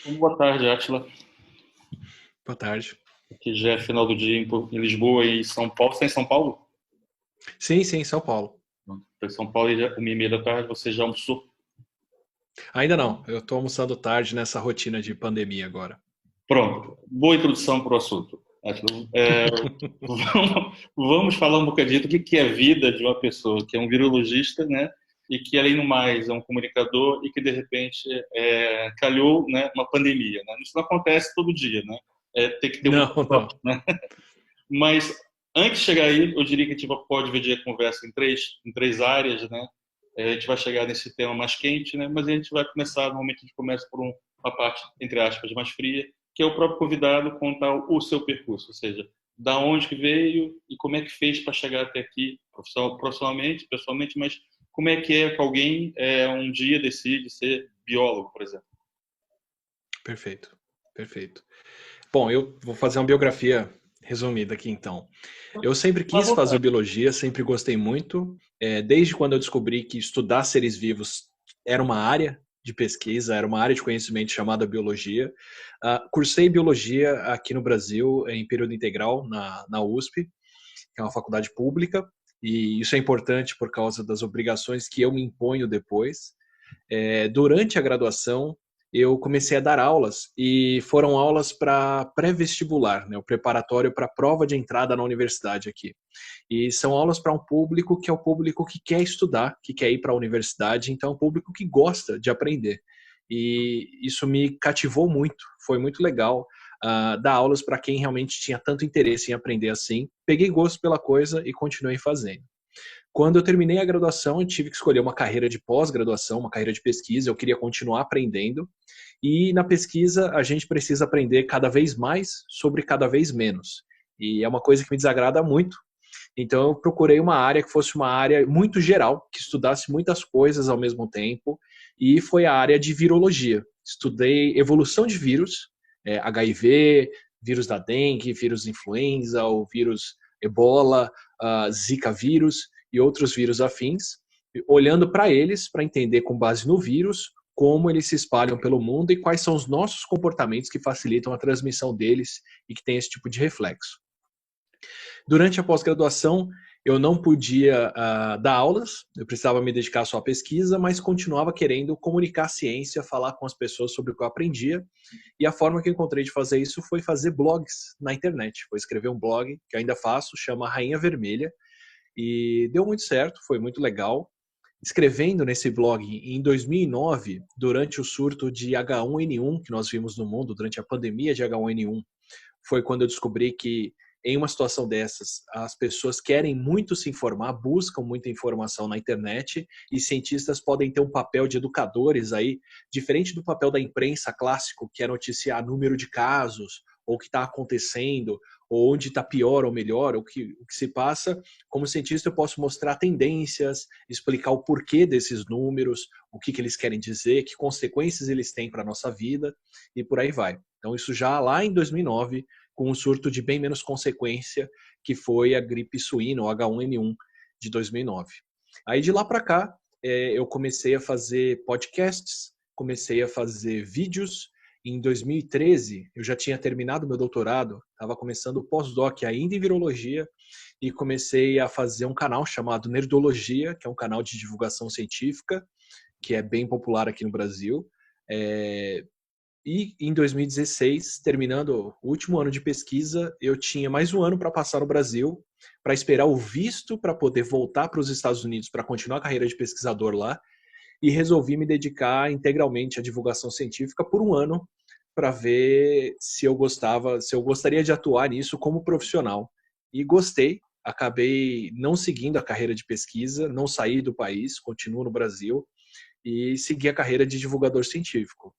Boa tarde, Átila. Boa tarde. Aqui já é final do dia em Lisboa e em São Paulo. Você está em São Paulo? Sim, sim, São Paulo. Estou em São Paulo e 1h30 da tarde. Você já almoçou? Ainda não, eu tô almoçando tarde nessa rotina de pandemia agora. Pronto. Boa introdução para o assunto, Átila. Vamos falar um bocadinho do que é a vida de uma pessoa que é um virologista, né? E que, além do mais, é um comunicador e que, de repente, calhou, né, uma pandemia, né? Isso não acontece todo dia, né? Tem que ter muita Não, sorte, não. né? Mas antes de chegar aí, eu diria que a gente pode dividir a conversa em três áreas, né? A gente vai chegar nesse tema mais quente, né? Mas a gente vai começar, normalmente a gente começa por uma parte, entre aspas, mais fria, que é o próprio convidado contar o seu percurso, ou seja, da onde que veio e como é que fez para chegar até aqui, profissionalmente, pessoalmente, mas como é que alguém um dia decide ser biólogo, por exemplo. Perfeito, perfeito. Bom, eu vou fazer uma biografia resumida aqui então. Eu sempre À quis fazer vontade. biologia, sempre gostei muito. Desde quando eu descobri que estudar seres vivos era uma área de pesquisa, era uma área de conhecimento chamada biologia. Cursei biologia aqui no Brasil em período integral na USP, que é uma faculdade pública, e isso é importante por causa das obrigações que eu me imponho depois. Durante a graduação, eu comecei a dar aulas e foram aulas para pré-vestibular, né, o preparatório para a prova de entrada na universidade aqui. E são aulas para um público que é o público que quer estudar, que quer ir para a universidade, então é um público que gosta de aprender. E isso me cativou muito, foi muito legal dar aulas para quem realmente tinha tanto interesse em aprender assim. Peguei gosto pela coisa e continuei fazendo. Quando eu terminei a graduação, eu tive que escolher uma carreira de pós-graduação, uma carreira de pesquisa. Eu queria continuar aprendendo. E na pesquisa, a gente precisa aprender cada vez mais sobre cada vez menos. E é uma coisa que me desagrada muito. Então, eu procurei uma área que fosse uma área muito geral, que estudasse muitas coisas ao mesmo tempo. E foi a área de virologia. Estudei evolução de vírus, HIV, vírus da dengue, vírus influenza, o vírus ebola, zika vírus e outros vírus afins, olhando para eles para entender com base no vírus como eles se espalham pelo mundo e quais são os nossos comportamentos que facilitam a transmissão deles e que tem esse tipo de reflexo. Durante a pós-graduação, eu não podia dar aulas, eu precisava me dedicar só à pesquisa, mas continuava querendo comunicar a ciência, falar com as pessoas sobre o que eu aprendia. E a forma que eu encontrei de fazer isso foi fazer blogs na internet. Foi escrever um blog, que ainda faço, chama Rainha Vermelha, e deu muito certo, foi muito legal. Escrevendo nesse blog em 2009, durante o surto de H1N1 que nós vimos no mundo, durante a pandemia de H1N1, foi quando eu descobri que em uma situação dessas, as pessoas querem muito se informar, buscam muita informação na internet e cientistas podem ter um papel de educadores aí, diferente do papel da imprensa clássico, que é noticiar número de casos, ou o que está acontecendo, ou onde está pior ou melhor, o que se passa. Como cientista, eu posso mostrar tendências, explicar o porquê desses números, o que eles querem dizer, que consequências eles têm para a nossa vida, e por aí vai. Então, isso já lá em 2009, com um surto de bem menos consequência, que foi a gripe suína, o H1N1 de 2009. Aí de lá para cá, eu comecei a fazer podcasts, comecei a fazer vídeos. Em 2013, eu já tinha terminado meu doutorado, estava começando o pós-doc ainda em virologia, e comecei a fazer um canal chamado Nerdologia, que é um canal de divulgação científica, que é bem popular aqui no Brasil. E em 2016, terminando o último ano de pesquisa, eu tinha mais um ano para passar no Brasil, para esperar o visto para poder voltar para os Estados Unidos para continuar a carreira de pesquisador lá, e resolvi me dedicar integralmente à divulgação científica por um ano, para ver se eu gostava, se eu gostaria de atuar nisso como profissional. E gostei, acabei não seguindo a carreira de pesquisa, não saí do país, continuo no Brasil e segui a carreira de divulgador científico.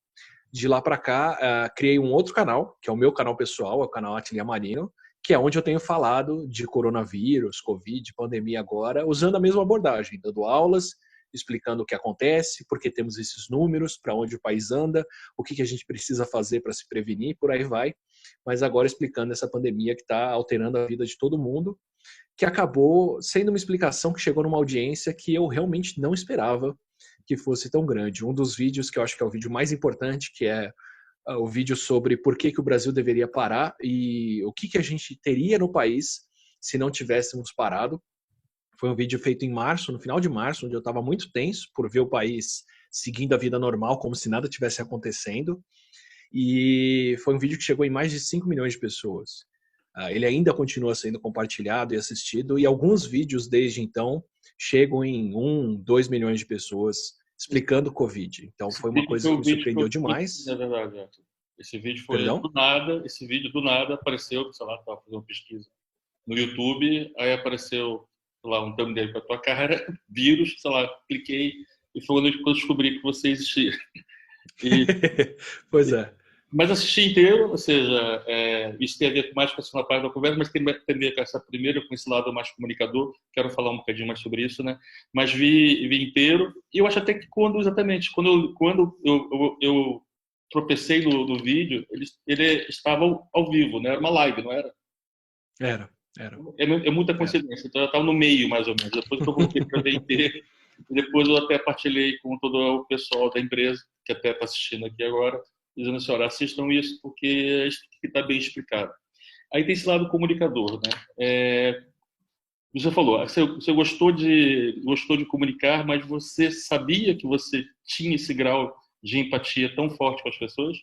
De lá para cá, criei um outro canal, que é o meu canal pessoal, é o canal Atilia Marino, que é onde eu tenho falado de coronavírus, Covid, pandemia agora, usando a mesma abordagem, dando aulas, explicando o que acontece, por que temos esses números, para onde o país anda, o que a gente precisa fazer para se prevenir, por aí vai. Mas agora explicando essa pandemia que está alterando a vida de todo mundo, que acabou sendo uma explicação que chegou numa audiência que eu realmente não esperava que fosse tão grande. Um dos vídeos que eu acho que é o vídeo mais importante, que é o vídeo sobre por que o Brasil deveria parar e o que a gente teria no país se não tivéssemos parado. Foi um vídeo feito em março, no final de março, onde eu estava muito tenso por ver o país seguindo a vida normal, como se nada tivesse acontecendo. E foi um vídeo que chegou em mais de 5 milhões de pessoas. Ele ainda continua sendo compartilhado e assistido, e alguns vídeos desde então chegam em 1, 2 milhões de pessoas explicando o Covid. Então foi uma coisa que me surpreendeu demais. É verdade, esse vídeo foi Perdão? do nada, esse vídeo do nada apareceu, sei lá, estava fazendo uma pesquisa no YouTube, aí apareceu, sei lá, um thumbnail com a tua cara, vírus, sei lá, cliquei e foi quando eu descobri que você existia. E, Pois é. mas assisti inteiro, ou seja, isso tem a ver mais com a segunda parte da conversa, mas tem a ver com essa primeira, com esse lado mais comunicador. Quero falar um bocadinho mais sobre isso, né? Mas vi inteiro, e eu acho até que exatamente, quando eu tropecei no vídeo, ele estava ao vivo, né? Era uma live, não era? Era. É muita coincidência, então eu estava no meio, mais ou menos. Depois que eu voltei para ver inteiro, e depois eu até partilhei com todo o pessoal da empresa, que até está assistindo aqui agora, dizendo assim, olha, assistam isso porque está bem explicado. Aí tem esse lado comunicador, né? Você falou, você gostou de comunicar, mas você sabia que você tinha esse grau de empatia tão forte com as pessoas?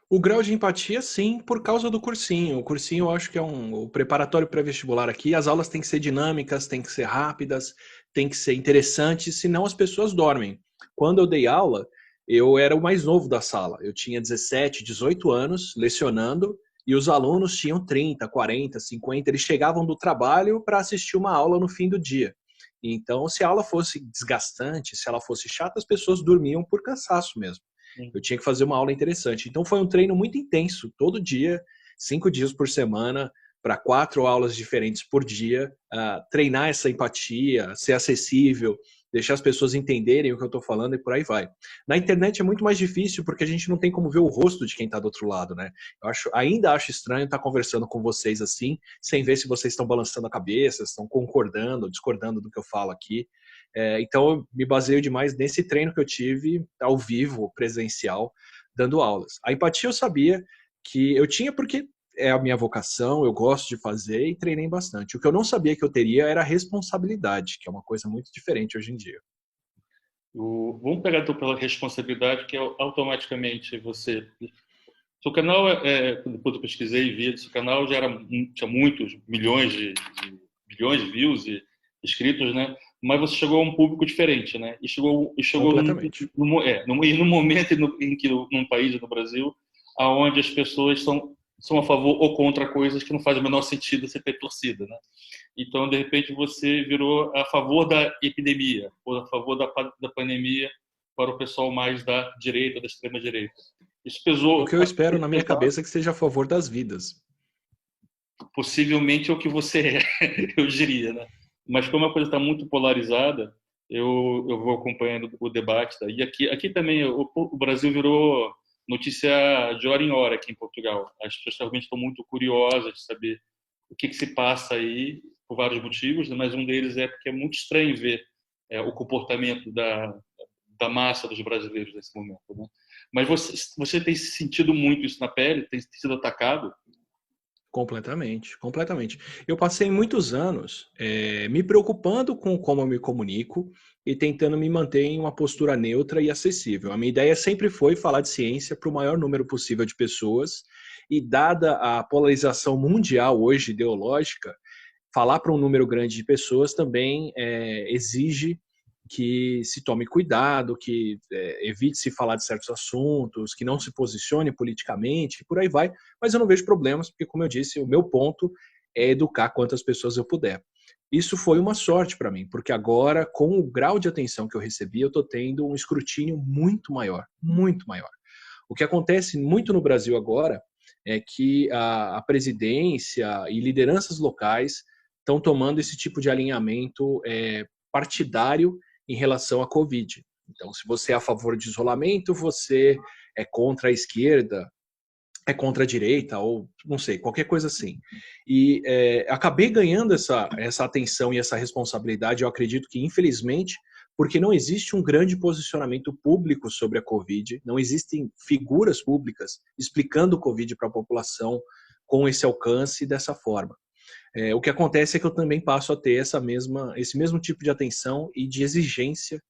O grau de empatia, sim, por causa do cursinho. O cursinho eu acho que é o preparatório pré-vestibular aqui. As aulas têm que ser dinâmicas, têm que ser rápidas, têm que ser interessantes, senão as pessoas dormem. Quando eu dei aula, eu era o mais novo da sala. Eu tinha 17, 18 anos lecionando e os alunos tinham 30, 40, 50. Eles chegavam do trabalho para assistir uma aula no fim do dia. Então, se a aula fosse desgastante, se ela fosse chata, as pessoas dormiam por cansaço mesmo. Eu tinha que fazer uma aula interessante. Então foi um treino muito intenso, todo dia, 5 dias por semana, para 4 aulas diferentes por dia, treinar essa empatia, ser acessível, deixar as pessoas entenderem o que eu estou falando e por aí vai. Na internet é muito mais difícil porque a gente não tem como ver o rosto de quem está do outro lado, né? Ainda acho estranho estar conversando com vocês assim, sem ver se vocês estão balançando a cabeça, estão concordando, discordando do que eu falo aqui. Então, eu me baseio demais nesse treino que eu tive ao vivo, presencial, dando aulas. A empatia eu sabia que eu tinha porque é a minha vocação, eu gosto de fazer e treinei bastante. O que eu não sabia que eu teria era a responsabilidade, que é uma coisa muito diferente hoje em dia. Vamos pegar então pela responsabilidade, que é automaticamente você... Seu canal, depois eu pesquisei e vi, seu canal já tinha muitos bilhões de views e inscritos, né? Mas você chegou a um público diferente, né? E chegou Completamente. no momento em que num país, no Brasil, aonde as pessoas são a favor ou contra coisas que não faz o menor sentido você ter torcida, né? Então, de repente, você virou a favor da epidemia ou a favor da pandemia para o pessoal mais da direita, da extrema direita. Isso pesou. O que eu espero na minha cabeça é que seja a favor das vidas. Possivelmente é o que você é, eu diria, né? Mas como a coisa está muito polarizada, eu vou acompanhando o debate. E aqui também o Brasil virou notícia de hora em hora aqui em Portugal. As pessoas realmente estão muito curiosas de saber o que se passa aí, por vários motivos, mas um deles é porque é muito estranho ver o comportamento da massa dos brasileiros nesse momento, né? Mas você tem sentido muito isso na pele? Tem sido atacado? Completamente, completamente. Eu passei muitos anos me preocupando com como eu me comunico e tentando me manter em uma postura neutra e acessível. A minha ideia sempre foi falar de ciência para o maior número possível de pessoas e, dada a polarização mundial hoje ideológica, falar para um número grande de pessoas também exige que se tome cuidado, que evite se falar de certos assuntos, que não se posicione politicamente, e por aí vai. Mas eu não vejo problemas, porque, como eu disse, o meu ponto é educar quantas pessoas eu puder. Isso foi uma sorte para mim, porque agora, com o grau de atenção que eu recebi, eu estou tendo um escrutínio muito maior, muito maior. O que acontece muito no Brasil agora é que a presidência e lideranças locais estão tomando esse tipo de alinhamento partidário em relação à Covid. Então, se você é a favor de isolamento, você é contra a esquerda, é contra a direita, ou não sei, qualquer coisa assim. E acabei ganhando essa atenção e essa responsabilidade, eu acredito que, infelizmente, porque não existe um grande posicionamento público sobre a Covid, não existem figuras públicas explicando o Covid para a população com esse alcance e dessa forma. O que acontece é que eu também passo a ter esse mesmo tipo de atenção e de exigência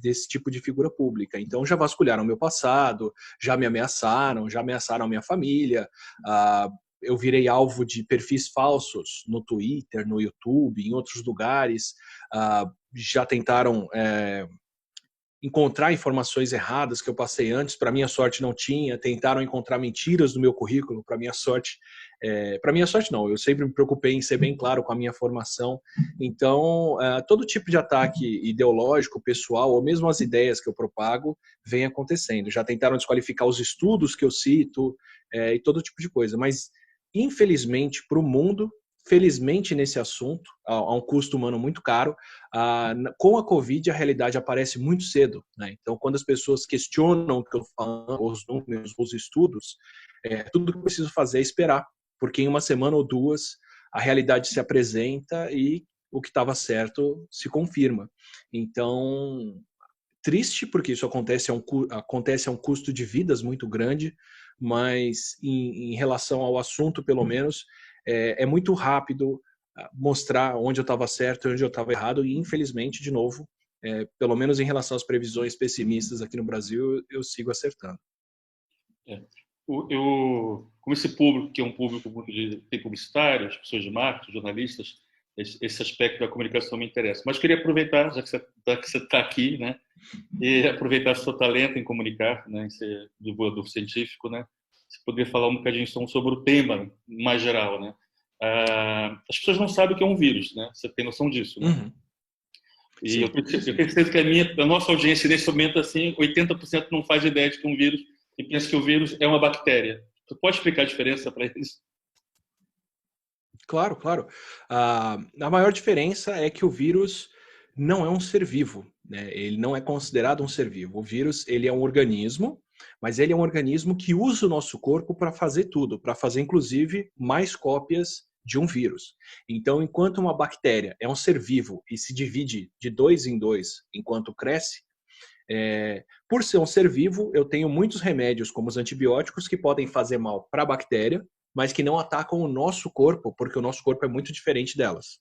desse tipo de figura pública. Então, já vasculharam meu passado, já ameaçaram a minha família, eu virei alvo de perfis falsos no Twitter, no YouTube, em outros lugares, já tentaram encontrar informações erradas que eu passei antes, para minha sorte não tinha, tentaram encontrar mentiras no meu currículo, para minha sorte não, eu sempre me preocupei em ser bem claro com a minha formação, então todo tipo de ataque ideológico, pessoal, ou mesmo as ideias que eu propago, vem acontecendo, já tentaram desqualificar os estudos que eu cito, e todo tipo de coisa, mas infelizmente para o mundo, felizmente nesse assunto, a um custo humano muito caro, com a Covid a realidade aparece muito cedo, né? Então quando as pessoas questionam o que eu falo, os números, os estudos, tudo que eu preciso fazer é esperar, porque em uma semana ou duas a realidade se apresenta e o que estava certo se confirma. Então, triste porque isso acontece a um custo de vidas muito grande, mas em relação ao assunto, pelo menos, é muito rápido mostrar onde eu estava certo e onde eu estava errado, e infelizmente, de novo, pelo menos em relação às previsões pessimistas aqui no Brasil, eu sigo acertando. Como esse público, que é um público muito tem publicitários, pessoas de marketing, jornalistas, esse aspecto da comunicação me interessa. Mas queria aproveitar, já que você está aqui, né, e aproveitar seu talento em comunicar, né, em ser divulgador científico, né, você poderia falar um bocadinho sobre o tema mais geral, né? As pessoas não sabem o que é um vírus, né? Você tem noção disso, né? Uhum. E Sim, eu tenho certeza que a nossa audiência nesse momento, assim, 80% não faz ideia de que é um vírus e pensa que o vírus é uma bactéria. Você pode explicar a diferença para eles? Claro, claro. A maior diferença é que o vírus não é um ser vivo, né? Ele não é considerado um ser vivo. O vírus, ele é um organismo, mas ele é um organismo que usa o nosso corpo para fazer tudo, para fazer inclusive mais cópias de um vírus. Então, enquanto uma bactéria é um ser vivo e se divide de 2 em 2 enquanto cresce, por ser um ser vivo, eu tenho muitos remédios, como os antibióticos, que podem fazer mal para a bactéria, mas que não atacam o nosso corpo, porque o nosso corpo é muito diferente delas.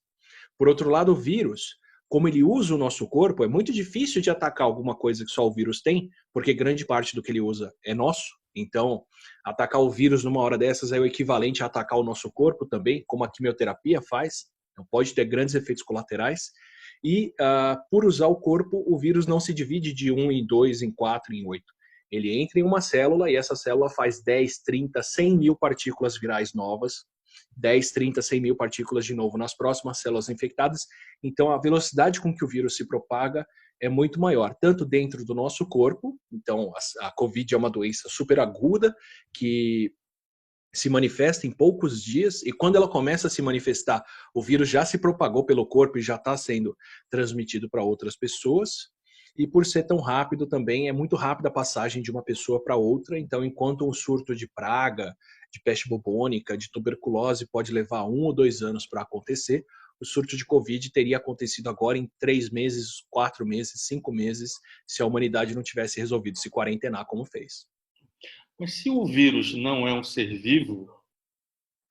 Por outro lado, o vírus, como ele usa o nosso corpo, é muito difícil de atacar alguma coisa que só o vírus tem, porque grande parte do que ele usa é nosso. Então, atacar o vírus numa hora dessas é o equivalente a atacar o nosso corpo também, como a quimioterapia faz. Então, pode ter grandes efeitos colaterais. E, por usar o corpo, o vírus não se divide de 1 em 2, em 4, em 8. Ele entra em uma célula e essa célula faz 10, 30, 100 mil partículas virais novas, 10, 30, 100 mil partículas de novo nas próximas células infectadas. Então, a velocidade com que o vírus se propaga é muito maior, tanto dentro do nosso corpo. Então, a Covid é uma doença super aguda que se manifesta em poucos dias, e quando ela começa a se manifestar, o vírus já se propagou pelo corpo e já está sendo transmitido para outras pessoas. E por ser tão rápido também, é muito rápida a passagem de uma pessoa para outra. Então, enquanto um surto de praga, de peste bubônica, de tuberculose pode levar 1 ou 2 anos para acontecer, o surto de Covid teria acontecido agora em 3 meses, 4 meses, 5 meses, se a humanidade não tivesse resolvido se quarentenar como fez. Mas se o vírus não é um ser vivo,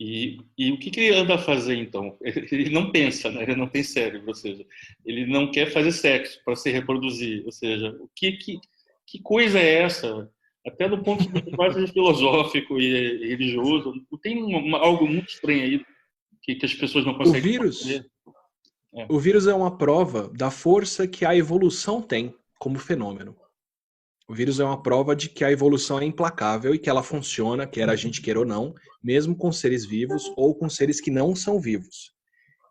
e o que ele anda a fazer, então? Ele não pensa, né? Ele não tem cérebro, ou seja, ele não quer fazer sexo para se reproduzir, ou seja, que coisa é essa? Até do ponto de vista quase filosófico e religioso, não tem algo muito estranho aí que as pessoas não conseguem entender? O vírus é uma prova da força que a evolução tem como fenômeno. O vírus é uma prova de que a evolução é implacável e que ela funciona, quer a gente queira ou não, mesmo com seres vivos ou com seres que não são vivos.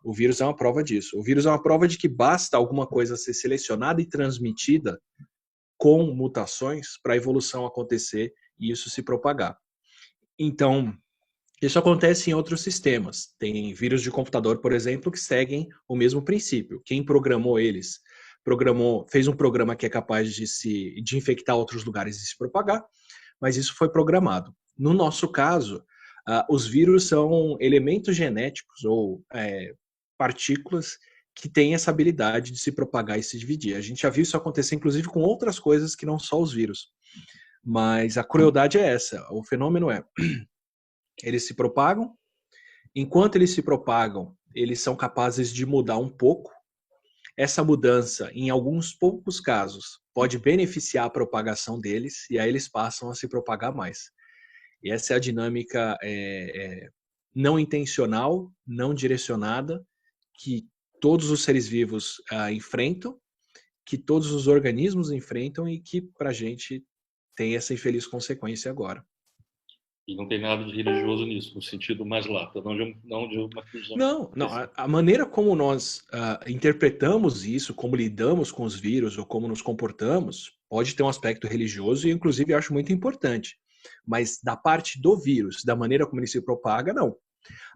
O vírus é uma prova disso. O vírus é uma prova de que basta alguma coisa ser selecionada e transmitida com mutações para a evolução acontecer e isso se propagar. Então, isso acontece em outros sistemas. Tem vírus de computador, por exemplo, que seguem o mesmo princípio. Quem programou eles fez um programa que é capaz de infectar outros lugares e se propagar, mas isso foi programado. No nosso caso, os vírus são elementos genéticos ou partículas que tem essa habilidade de se propagar e se dividir. A gente já viu isso acontecer, inclusive, com outras coisas que não só os vírus. Mas a crueldade é essa. O fenômeno é, eles se propagam, enquanto eles se propagam, eles são capazes de mudar um pouco. Essa mudança, em alguns poucos casos, pode beneficiar a propagação deles, e aí eles passam a se propagar mais. E essa é a dinâmica não intencional, não direcionada, que todos os seres vivos enfrentam, que todos os organismos enfrentam e que, para a gente, tem essa infeliz consequência agora. E não tem nada de religioso nisso, no sentido mais lato, não de uma religião. Não, a maneira como nós interpretamos isso, como lidamos com os vírus ou como nos comportamos, pode ter um aspecto religioso e, inclusive, eu acho muito importante. Mas da parte do vírus, da maneira como ele se propaga, não.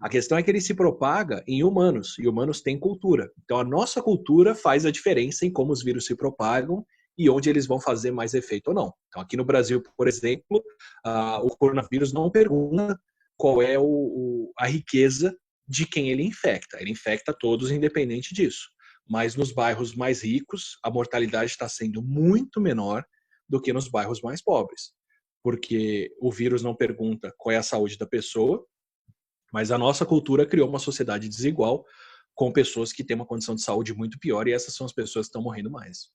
A questão é que ele se propaga em humanos, e humanos têm cultura. Então, a nossa cultura faz a diferença em como os vírus se propagam e onde eles vão fazer mais efeito ou não. Então, aqui no Brasil, por exemplo, o coronavírus não pergunta qual é a riqueza de quem ele infecta. Ele infecta todos, independente disso. Mas nos bairros mais ricos, a mortalidade está sendo muito menor do que nos bairros mais pobres. Porque o vírus não pergunta qual é a saúde da pessoa, mas a nossa cultura criou uma sociedade desigual com pessoas que têm uma condição de saúde muito pior e essas são as pessoas que estão morrendo mais.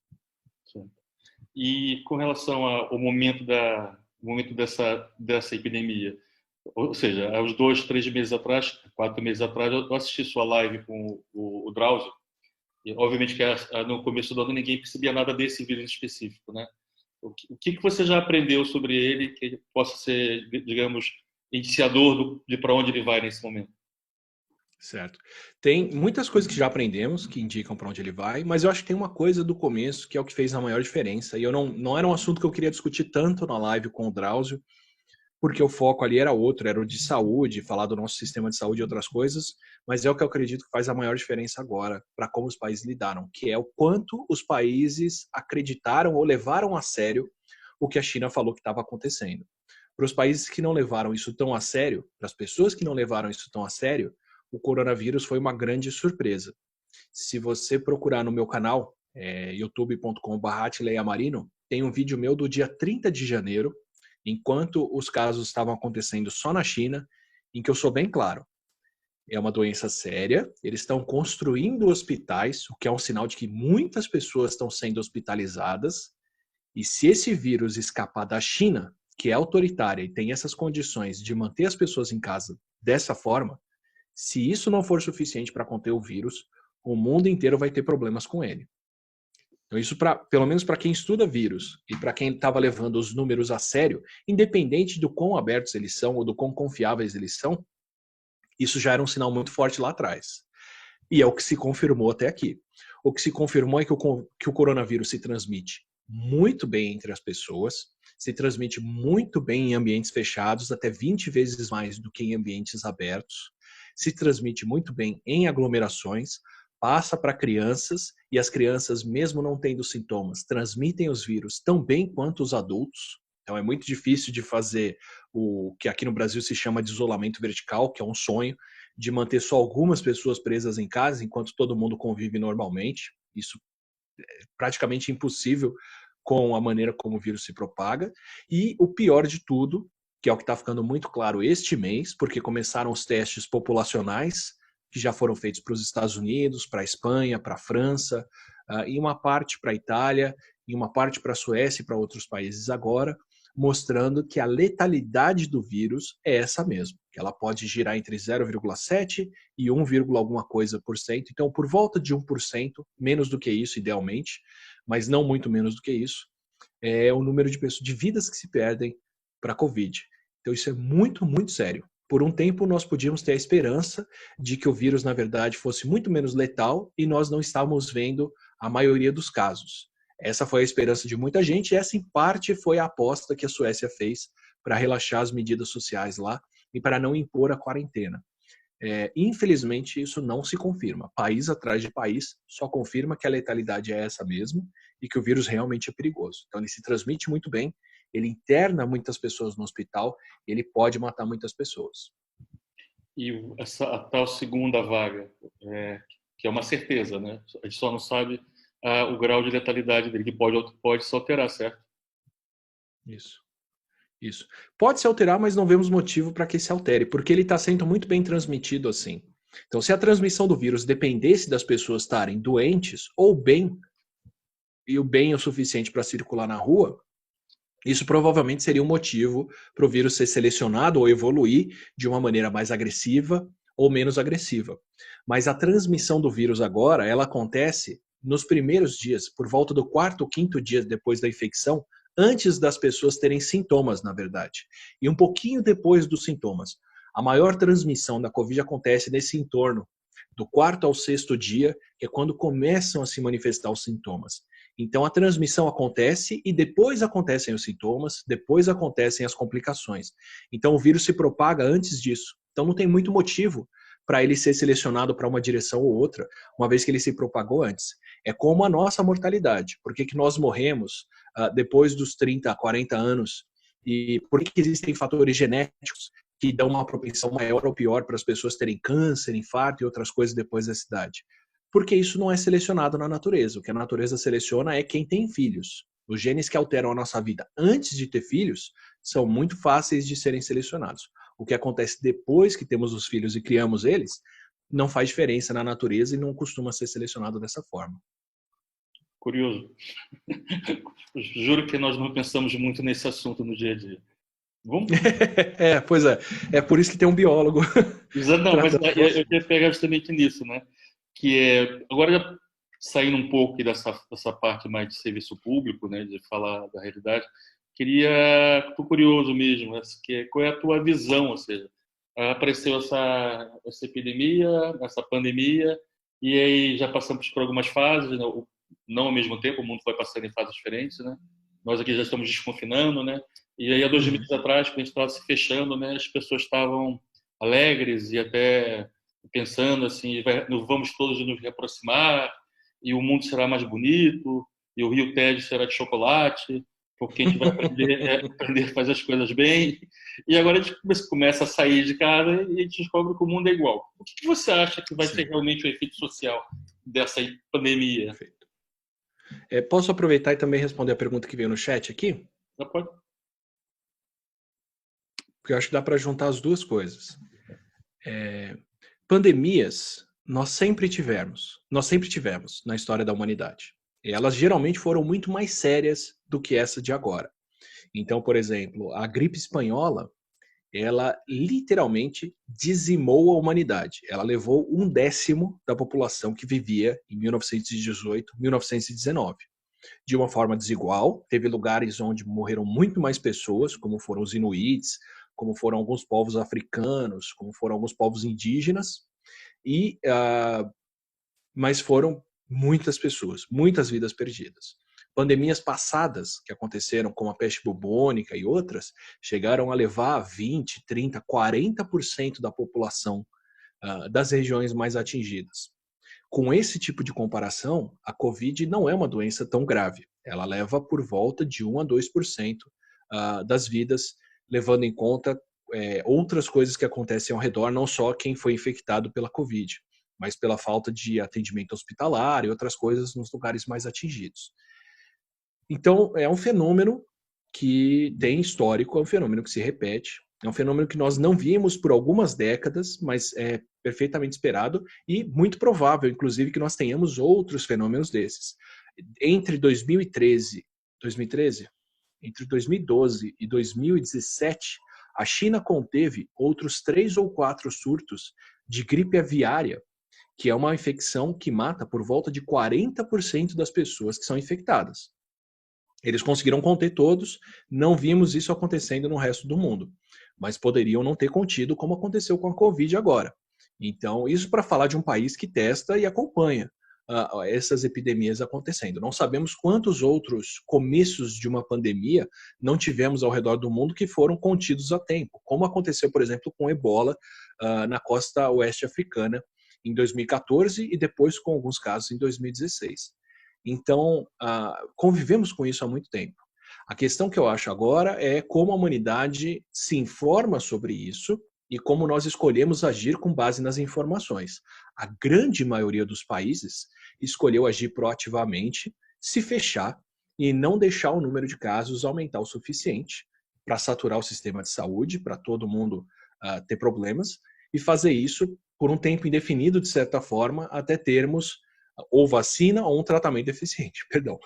Sim. E com relação ao momento dessa epidemia, ou seja, há uns 2, 3 meses atrás, 4 meses atrás, eu assisti sua live com o Drauzio, e obviamente que no começo do ano ninguém percebia nada desse vírus específico, né? O que você já aprendeu sobre ele que possa ser, digamos, iniciador de para onde ele vai nesse momento? Certo. Tem muitas coisas que já aprendemos que indicam para onde ele vai, mas eu acho que tem uma coisa do começo que é o que fez a maior diferença. E eu não era um assunto que eu queria discutir tanto na live com o Drauzio, porque o foco ali era outro, era o de saúde, falar do nosso sistema de saúde e outras coisas, mas é o que eu acredito que faz a maior diferença agora para como os países lidaram, que é o quanto os países acreditaram ou levaram a sério o que a China falou que estava acontecendo. Para os países que não levaram isso tão a sério, para as pessoas que não levaram isso tão a sério, o coronavírus foi uma grande surpresa. Se você procurar no meu canal, youtube.com/atleamarino, tem um vídeo meu do dia 30 de janeiro, enquanto os casos estavam acontecendo só na China, em que eu sou bem claro. É uma doença séria, eles estão construindo hospitais, o que é um sinal de que muitas pessoas estão sendo hospitalizadas, e se esse vírus escapar da China, que é autoritária e tem essas condições de manter as pessoas em casa dessa forma, se isso não for suficiente para conter o vírus, o mundo inteiro vai ter problemas com ele. Então, isso, pelo menos para quem estuda vírus e para quem estava levando os números a sério, independente do quão abertos eles são ou do quão confiáveis eles são, isso já era um sinal muito forte lá atrás. E é o que se confirmou até aqui. O que se confirmou é que o coronavírus se transmite muito bem entre as pessoas, se transmite muito bem em ambientes fechados, até 20 vezes mais do que em ambientes abertos, se transmite muito bem em aglomerações, passa para crianças, e as crianças, mesmo não tendo sintomas, transmitem os vírus tão bem quanto os adultos. Então é muito difícil de fazer o que aqui no Brasil se chama de isolamento vertical, que é um sonho, de manter só algumas pessoas presas em casa enquanto todo mundo convive normalmente. Isso é praticamente impossível com a maneira como o vírus se propaga. E o pior de tudo, que é o que está ficando muito claro este mês, porque começaram os testes populacionais, que já foram feitos para os Estados Unidos, para a Espanha, para a França, e uma parte para a Itália, e uma parte para a Suécia e para outros países agora, mostrando que a letalidade do vírus é essa mesmo, que ela pode girar entre 0,7 e 1, alguma coisa por cento. Então, por volta de 1%, menos do que isso, idealmente, mas não muito menos do que isso, é o número de vidas que se perdem para a Covid. Então, isso é muito, muito sério. Por um tempo, nós podíamos ter a esperança de que o vírus, na verdade, fosse muito menos letal e nós não estávamos vendo a maioria dos casos. Essa foi a esperança de muita gente e essa, em parte, foi a aposta que a Suécia fez para relaxar as medidas sociais lá e para não impor a quarentena. Infelizmente, isso não se confirma. País atrás de país só confirma que a letalidade é essa mesmo e que o vírus realmente é perigoso. Então, ele se transmite muito bem, ele interna muitas pessoas no hospital, ele pode matar muitas pessoas. E a tal segunda vaga, que é uma certeza, né? A gente só não sabe o grau de letalidade dele, que pode se alterar, certo? Isso. Isso. Pode se alterar, mas não vemos motivo para que se altere, porque ele está sendo muito bem transmitido assim. Então, se a transmissão do vírus dependesse das pessoas estarem doentes ou bem, e o bem o suficiente para circular na rua, isso provavelmente seria um motivo para o vírus ser selecionado ou evoluir de uma maneira mais agressiva ou menos agressiva. Mas a transmissão do vírus agora, ela acontece nos primeiros dias, por volta do quarto ou quinto dia depois da infecção, antes das pessoas terem sintomas, na verdade. E um pouquinho depois dos sintomas. A maior transmissão da Covid acontece nesse entorno, do quarto ao sexto dia, que é quando começam a se manifestar os sintomas. Então a transmissão acontece e depois acontecem os sintomas, depois acontecem as complicações. Então o vírus se propaga antes disso. Então não tem muito motivo para ele ser selecionado para uma direção ou outra, uma vez que ele se propagou antes. É como a nossa mortalidade. Por que nós morremos depois dos 30, 40 anos? E por que existem fatores genéticos que dão uma propensão maior ou pior para as pessoas terem câncer, infarto e outras coisas depois dessa idade? Porque isso não é selecionado na natureza. O que a natureza seleciona é quem tem filhos. Os genes que alteram a nossa vida antes de ter filhos são muito fáceis de serem selecionados. O que acontece depois que temos os filhos e criamos eles não faz diferença na natureza e não costuma ser selecionado dessa forma. Curioso. Juro que nós não pensamos muito nesse assunto no dia a dia. Vamos? Pois é. É por isso que tem um biólogo. Não, mas eu queria pegar justamente nisso, né? Que é, agora já saindo um pouco dessa parte mais de serviço público, né? De falar da realidade, tô curioso mesmo, qual é a tua visão, ou seja, apareceu essa epidemia, essa pandemia, e aí já passamos por algumas fases, né? Não ao mesmo tempo, o mundo vai passando em fases diferentes, né? Nós aqui já estamos desconfinando, né? E aí há 2 meses atrás, quando a gente estava se fechando, né? As pessoas estavam alegres e até pensando assim, vamos todos nos reaproximar e o mundo será mais bonito e o Rio Tejo será de chocolate, porque a gente vai aprender a fazer as coisas bem. E agora a gente começa a sair de casa e a gente descobre que o mundo é igual. O que você acha que vai ser realmente o efeito social dessa pandemia? Perfeito. Posso aproveitar e também responder a pergunta que veio no chat aqui? Já pode. Porque eu acho que dá para juntar as duas coisas. Pandemias, nós sempre tivemos na história da humanidade. E elas geralmente foram muito mais sérias do que essa de agora. Então, por exemplo, a gripe espanhola, ela literalmente dizimou a humanidade. Ela levou 1/10 da população que vivia em 1918, 1919. De uma forma desigual, teve lugares onde morreram muito mais pessoas, como foram os inuits, como foram alguns povos africanos, como foram alguns povos indígenas, mas foram muitas pessoas, muitas vidas perdidas. Pandemias passadas que aconteceram, como a peste bubônica e outras, chegaram a levar 20, 30, 40% da população das regiões mais atingidas. Com esse tipo de comparação, a Covid não é uma doença tão grave. Ela leva por volta de 1 a 2% das vidas, levando em conta outras coisas que acontecem ao redor, não só quem foi infectado pela Covid, mas pela falta de atendimento hospitalar e outras coisas nos lugares mais atingidos. Então, é um fenômeno que tem histórico, é um fenômeno que se repete, é um fenômeno que nós não vimos por algumas décadas, mas é perfeitamente esperado e muito provável, inclusive, que nós tenhamos outros fenômenos desses. Entre 2013, entre 2012 e 2017, a China conteve outros 3 ou 4 surtos de gripe aviária, que é uma infecção que mata por volta de 40% das pessoas que são infectadas. Eles conseguiram conter todos, não vimos isso acontecendo no resto do mundo, mas poderiam não ter contido como aconteceu com a Covid agora. Então, isso para falar de um país que testa e acompanha essas epidemias acontecendo. Não sabemos quantos outros começos de uma pandemia não tivemos ao redor do mundo que foram contidos a tempo, como aconteceu, por exemplo, com o Ebola na costa oeste africana em 2014 e depois com alguns casos em 2016. Então, convivemos com isso há muito tempo. A questão que eu acho agora é como a humanidade se informa sobre isso e como nós escolhemos agir com base nas informações. A grande maioria dos países escolheu agir proativamente, se fechar e não deixar o número de casos aumentar o suficiente para saturar o sistema de saúde, para todo mundo ter problemas, e fazer isso por um tempo indefinido, de certa forma, até termos ou vacina ou um tratamento eficiente. Perdão.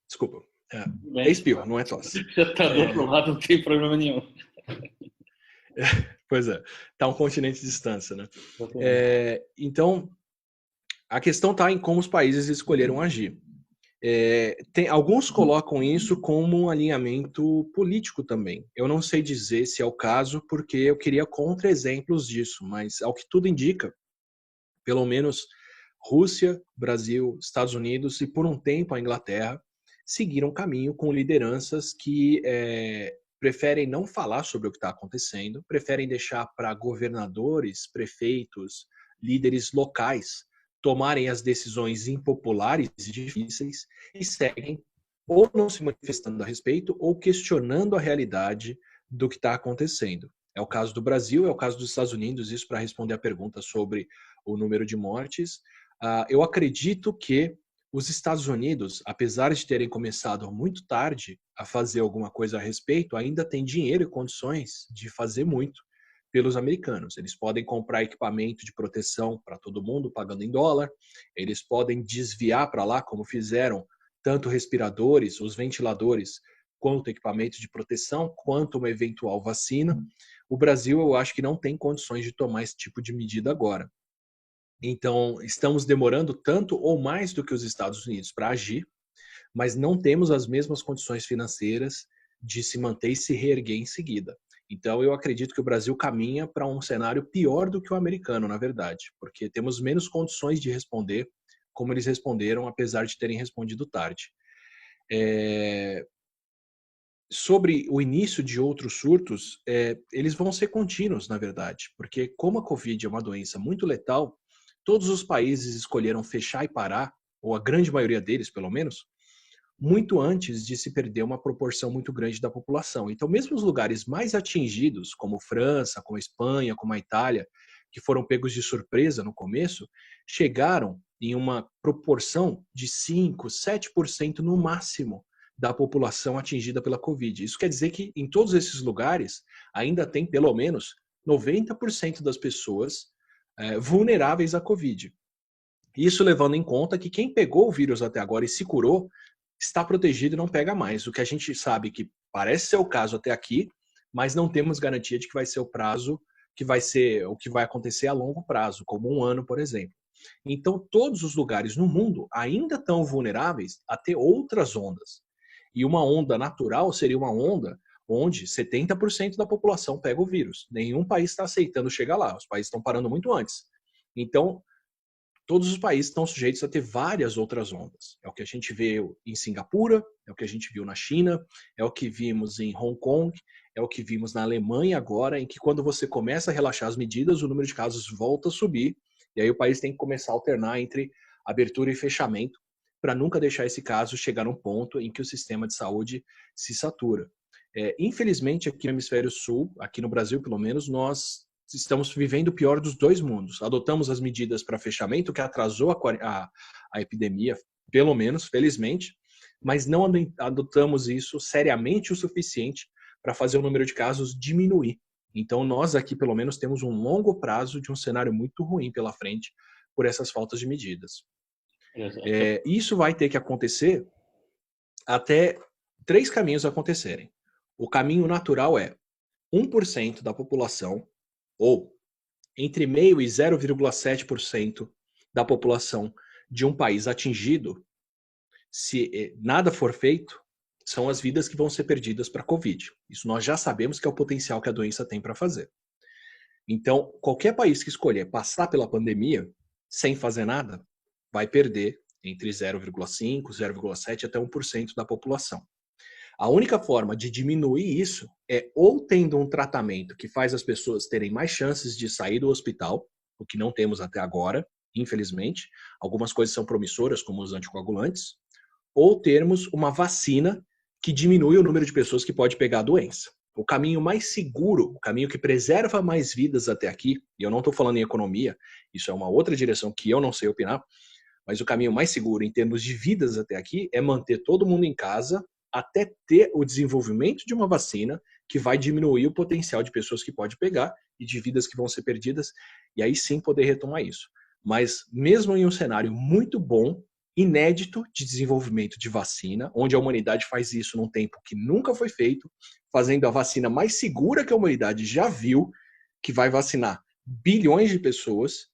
Desculpa. É espirro, não é tosse. Já tá do outro lado, não tem problema nenhum. Pois é, tá um continente de distância, né? Então, a questão está em como os países escolheram agir. Alguns colocam isso como um alinhamento político também. Eu não sei dizer se é o caso, porque eu queria contra-exemplos disso, mas ao que tudo indica, pelo menos Rússia, Brasil, Estados Unidos e por um tempo a Inglaterra seguiram um caminho com lideranças que preferem não falar sobre o que está acontecendo, preferem deixar para governadores, prefeitos, líderes locais tomarem as decisões impopulares e difíceis e seguem ou não se manifestando a respeito ou questionando a realidade do que está acontecendo. É o caso do Brasil, é o caso dos Estados Unidos, isso para responder a pergunta sobre o número de mortes. Eu acredito que os Estados Unidos, apesar de terem começado muito tarde a fazer alguma coisa a respeito, ainda têm dinheiro e condições de fazer muito pelos americanos. Eles podem comprar equipamento de proteção para todo mundo, pagando em dólar. Eles podem desviar para lá, como fizeram, tanto respiradores, os ventiladores, quanto equipamento de proteção, quanto uma eventual vacina. O Brasil, eu acho que não tem condições de tomar esse tipo de medida agora. Então, estamos demorando tanto ou mais do que os Estados Unidos para agir, mas não temos as mesmas condições financeiras de se manter e se reerguer em seguida. Então, eu acredito que o Brasil caminha para um cenário pior do que o americano, na verdade, porque temos menos condições de responder como eles responderam, apesar de terem respondido tarde. Sobre o início de outros surtos, eles vão ser contínuos, na verdade, porque como a Covid é uma doença muito letal, todos os países escolheram fechar e parar, ou a grande maioria deles, pelo menos, muito antes de se perder uma proporção muito grande da população. Então, mesmo os lugares mais atingidos, como França, como Espanha, como a Itália, que foram pegos de surpresa no começo, chegaram em uma proporção de 5, 7% no máximo da população atingida pela Covid. Isso quer dizer que em todos esses lugares ainda tem pelo menos 90% das pessoas vulneráveis à Covid. Isso levando em conta que quem pegou o vírus até agora e se curou está protegido e não pega mais. O que a gente sabe que parece ser o caso até aqui, mas não temos garantia de que vai ser o prazo, que vai ser o que vai acontecer a longo prazo, como um ano, por exemplo. Então, todos os lugares no mundo ainda estão vulneráveis a ter outras ondas. E uma onda natural seria uma onda onde 70% da população pega o vírus. Nenhum país está aceitando chegar lá. Os países estão parando muito antes. Então, todos os países estão sujeitos a ter várias outras ondas. É o que a gente viu em Singapura, é o que a gente viu na China, é o que vimos em Hong Kong, é o que vimos na Alemanha agora, em que quando você começa a relaxar as medidas, o número de casos volta a subir, e aí o país tem que começar a alternar entre abertura e fechamento, para nunca deixar esse caso chegar num ponto em que o sistema de saúde se satura. Infelizmente, aqui no Hemisfério Sul, aqui no Brasil pelo menos, nós estamos vivendo o pior dos dois mundos. Adotamos as medidas para fechamento, que atrasou a epidemia, pelo menos, felizmente, mas não adotamos isso seriamente o suficiente para fazer o número de casos diminuir. Então, nós aqui, pelo menos, temos um longo prazo de um cenário muito ruim pela frente por essas faltas de medidas. Isso vai ter que acontecer até 3 caminhos acontecerem. O caminho natural é 1% da população, ou entre 0,5% e 0,7% da população de um país atingido, se nada for feito, são as vidas que vão ser perdidas para a Covid. Isso nós já sabemos que é o potencial que a doença tem para fazer. Então, qualquer país que escolher passar pela pandemia sem fazer nada, vai perder entre 0,5%, 0,7% até 1% da população. A única forma de diminuir isso é ou tendo um tratamento que faz as pessoas terem mais chances de sair do hospital, o que não temos até agora, infelizmente. Algumas coisas são promissoras, como os anticoagulantes. ou termos uma vacina que diminui o número de pessoas que pode pegar a doença. O caminho mais seguro, o caminho que preserva mais vidas até aqui, e eu não estou falando em economia, isso é uma outra direção que eu não sei opinar, mas o caminho mais seguro em termos de vidas até aqui é manter todo mundo em casa até ter o desenvolvimento de uma vacina que vai diminuir o potencial de pessoas que pode pegar e de vidas que vão ser perdidas, e aí sim poder retomar isso. Mas mesmo em um cenário muito bom, inédito de desenvolvimento de vacina, onde a humanidade faz isso num tempo que nunca foi feito, fazendo a vacina mais segura que a humanidade já viu, que vai vacinar bilhões de pessoas,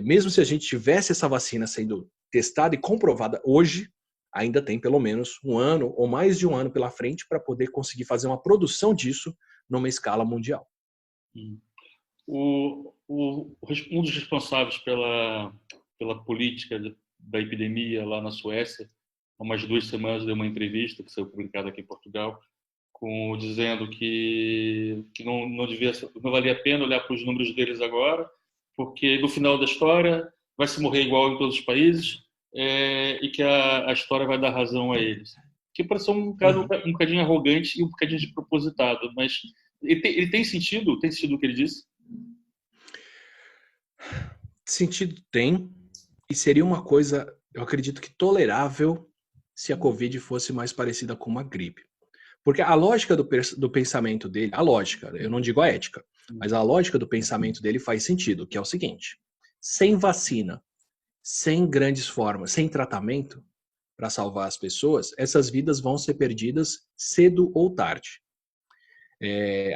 mesmo se a gente tivesse essa vacina sendo testada e comprovada hoje, ainda tem pelo menos um ano ou mais de um ano pela frente para poder conseguir fazer uma produção disso numa escala mundial. Um dos responsáveis pela política da epidemia lá na Suécia, há umas 2 semanas, deu uma entrevista que saiu publicada aqui em Portugal, dizendo que não valia a pena olhar para os números deles agora, porque no final da história vai se morrer igual em todos os países, e que a história vai dar razão a eles. Que parece um bocadinho arrogante e um bocadinho despropositado, mas ele tem sentido o que ele disse? Sentido tem, e seria uma coisa, eu acredito que tolerável se a Covid fosse mais parecida com uma gripe. Porque a lógica do pensamento dele, a lógica, eu não digo a ética, mas a lógica do pensamento dele faz sentido, que é o seguinte: sem vacina, sem grandes formas, sem tratamento para salvar as pessoas, essas vidas vão ser perdidas cedo ou tarde.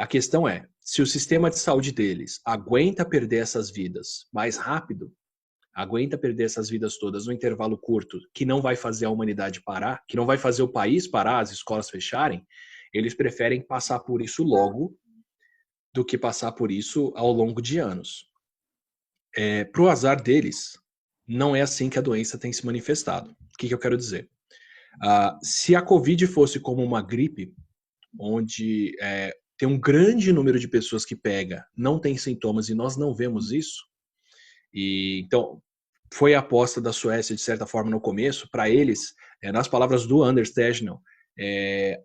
A questão é, se o sistema de saúde deles aguenta perder essas vidas mais rápido, aguenta perder essas vidas todas no intervalo curto, que não vai fazer a humanidade parar, que não vai fazer o país parar, as escolas fecharem, eles preferem passar por isso logo do que passar por isso ao longo de anos. Pro azar deles, não é assim que a doença tem se manifestado. O que eu quero dizer? Se a Covid fosse como uma gripe, onde tem um grande número de pessoas que pega, não tem sintomas e nós não vemos isso, e então foi a aposta da Suécia, de certa forma, no começo, para eles, nas palavras do Anders Tegnell,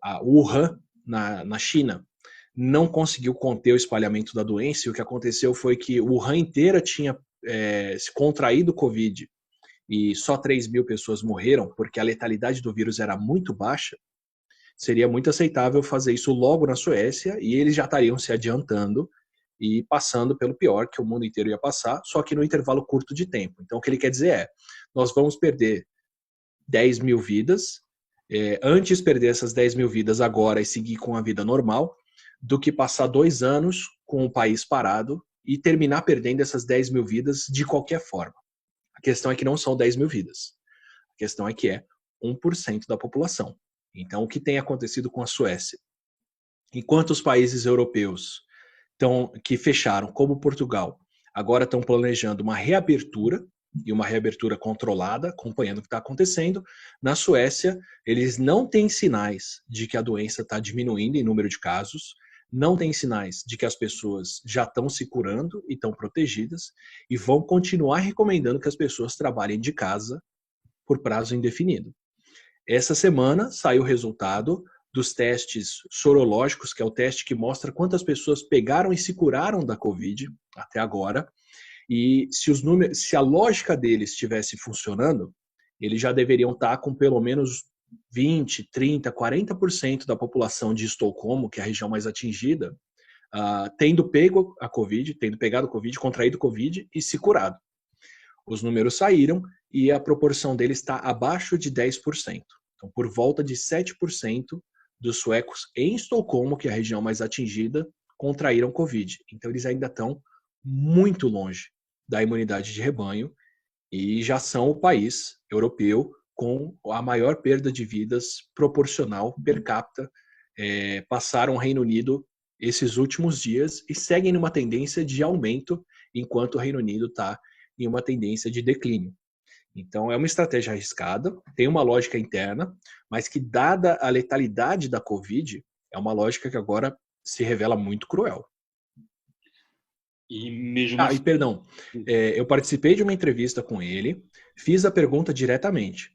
a Wuhan, na China, não conseguiu conter o espalhamento da doença, e o que aconteceu foi que Wuhan inteira tinha se contraído Covid, e só 3.000 pessoas morreram, porque a letalidade do vírus era muito baixa. Seria muito aceitável fazer isso logo na Suécia, e eles já estariam se adiantando e passando pelo pior que o mundo inteiro ia passar, só que no intervalo curto de tempo. Então, o que ele quer dizer nós vamos perder 10.000 vidas, antes perder essas 10.000 vidas agora e seguir com a vida normal, do que passar 2 anos com o país parado e terminar perdendo essas 10.000 vidas de qualquer forma. A questão é que não são 10.000 vidas. A questão é que 1% da população. Então, o que tem acontecido com a Suécia? Enquanto os países europeus que fecharam, como Portugal, agora estão planejando uma reabertura, e uma reabertura controlada, acompanhando o que está acontecendo, na Suécia, eles não têm sinais de que a doença está diminuindo em número de casos, não tem sinais de que as pessoas já estão se curando e estão protegidas, e vão continuar recomendando que as pessoas trabalhem de casa por prazo indefinido. Essa semana saiu o resultado dos testes sorológicos, que é o teste que mostra quantas pessoas pegaram e se curaram da Covid até agora. E se a lógica deles estivesse funcionando, eles já deveriam estar com pelo menos 20, 30, 40% da população de Estocolmo, que é a região mais atingida, tendo pegado a Covid, contraído Covid e se curado. Os números saíram e a proporção deles está abaixo de 10%. Então, por volta de 7% dos suecos em Estocolmo, que é a região mais atingida, contraíram Covid. Então, eles ainda estão muito longe da imunidade de rebanho e já são o país europeu com a maior perda de vidas proporcional per capita. Passaram o Reino Unido esses últimos dias e seguem numa tendência de aumento, enquanto o Reino Unido está em uma tendência de declínio. Então, é uma estratégia arriscada, tem uma lógica interna, mas que, dada a letalidade da Covid, é uma lógica que agora se revela muito cruel. E mesmo assim... Perdão, eu participei de uma entrevista com ele, fiz a pergunta diretamente.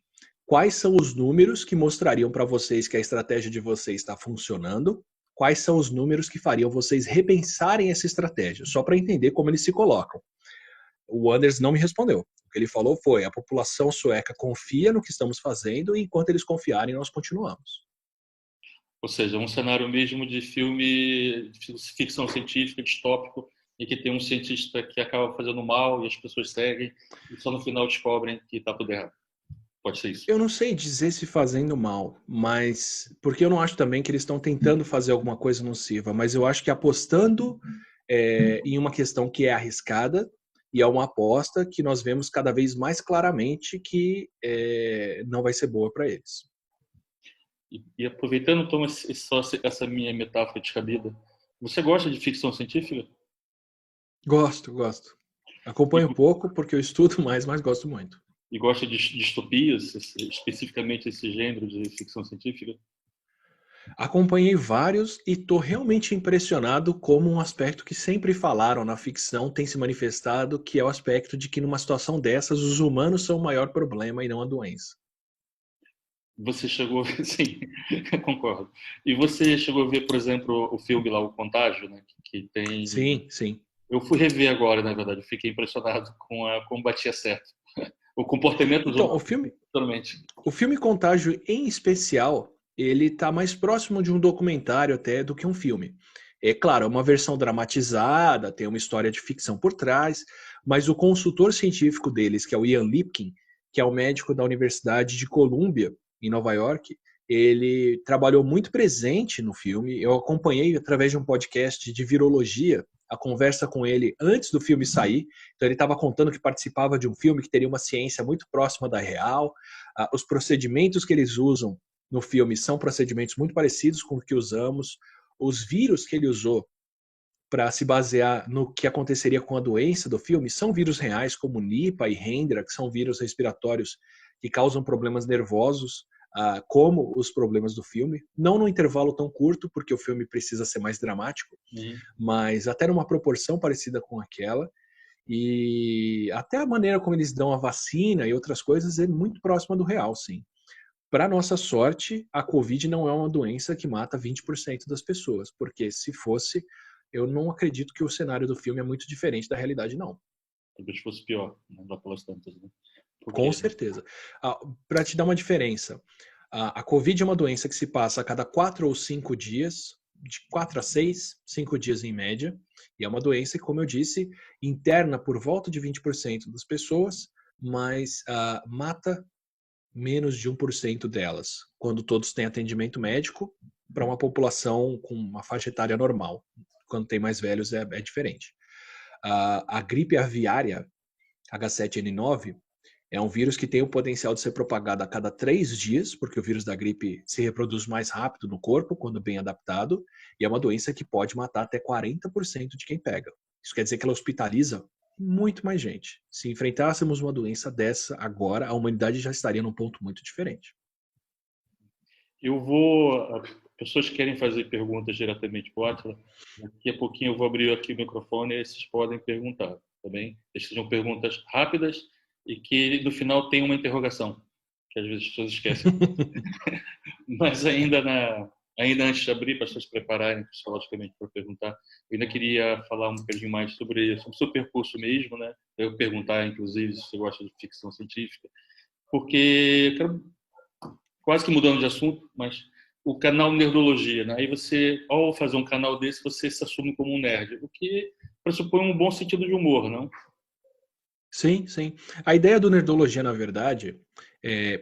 quais são os números que mostrariam para vocês que a estratégia de vocês está funcionando, quais são os números que fariam vocês repensarem essa estratégia, só para entender como eles se colocam. O Anders não me respondeu. O que ele falou foi: a população sueca confia no que estamos fazendo e enquanto eles confiarem, nós continuamos. Ou seja, um cenário mesmo de filme de ficção científica, distópico, e que tem um cientista que acaba fazendo mal e as pessoas seguem e só no final descobrem que está tudo errado. Pode ser isso. Eu não sei dizer se fazendo mal, mas porque eu não acho também que eles estão tentando fazer alguma coisa nociva, mas eu acho que apostando em uma questão que é arriscada e é uma aposta que nós vemos cada vez mais claramente que não vai ser boa para eles. E aproveitando então só essa minha metáfora descabida, você gosta de ficção científica? Gosto. Acompanho pouco porque eu estudo mais, mas gosto muito. E gosta de distopias, especificamente esse gênero de ficção científica? Acompanhei vários e estou realmente impressionado como um aspecto que sempre falaram na ficção tem se manifestado, que é o aspecto de que numa situação dessas os humanos são o maior problema e não a doença. Você chegou, sim, concordo. E você chegou a ver, por exemplo, o filme lá, O Contágio, né? Que tem. Sim. Eu fui rever agora, na verdade, eu fiquei impressionado com como batia certo. O comportamento dos Então, humanos, totalmente. o filme Contágio, em especial, ele está mais próximo de um documentário até do que um filme. É claro, é uma versão dramatizada, tem uma história de ficção por trás, mas o consultor científico deles, que é o Ian Lipkin, que é o médico da Universidade de Columbia, em Nova York, ele trabalhou muito presente no filme. Eu acompanhei através de um podcast de virologia a conversa com ele antes do filme sair. Então ele estava contando que participava de um filme que teria uma ciência muito próxima da real. Os procedimentos que eles usam no filme são procedimentos muito parecidos com o que usamos. Os vírus que ele usou para se basear no que aconteceria com a doença do filme são vírus reais, como Nipah e Hendra, que são vírus respiratórios que causam problemas nervosos, como os problemas do filme. Não num intervalo tão curto, porque o filme precisa ser mais dramático, mas até numa proporção parecida com aquela. E até a maneira como eles dão a vacina e outras coisas é muito próxima do real, sim. Para nossa sorte, a Covid não é uma doença que mata 20% das pessoas, porque se fosse, eu não acredito que o cenário do filme é muito diferente da realidade, não. Talvez fosse pior, não dá pelas tantas, né? Com certeza. Para te dar uma diferença, a Covid é uma doença que se passa a cada 4 ou 5 dias, de 4 a 6, 5 dias em média, e é uma doença que, como eu disse, interna por volta de 20% das pessoas, mas mata menos de 1% delas, quando todos têm atendimento médico, para uma população com uma faixa etária normal. Quando tem mais velhos é diferente. A gripe aviária, H7N9, é um vírus que tem o potencial de ser propagado a cada 3 dias, porque o vírus da gripe se reproduz mais rápido no corpo, quando bem adaptado, e é uma doença que pode matar até 40% de quem pega. Isso quer dizer que ela hospitaliza muito mais gente. Se enfrentássemos uma doença dessa agora, a humanidade já estaria num ponto muito diferente. Pessoas que querem fazer perguntas diretamente para o Átila, daqui a pouquinho eu vou abrir aqui o microfone e vocês podem perguntar, tá bem? Sejam perguntas rápidas e que no final tem uma interrogação, que às vezes as pessoas esquecem. Mas ainda antes de abrir, para as pessoas se prepararem psicologicamente para perguntar, eu ainda queria falar um pouquinho mais sobre o seu percurso mesmo, né? Eu perguntar, inclusive, se você gosta de ficção científica, porque eu quero, quase que mudando de assunto, mas o canal Nerdologia, né? Aí você, ao fazer um canal desse, você se assume como um nerd, o que pressupõe um bom sentido de humor, não? Sim. A ideia do Nerdologia, na verdade,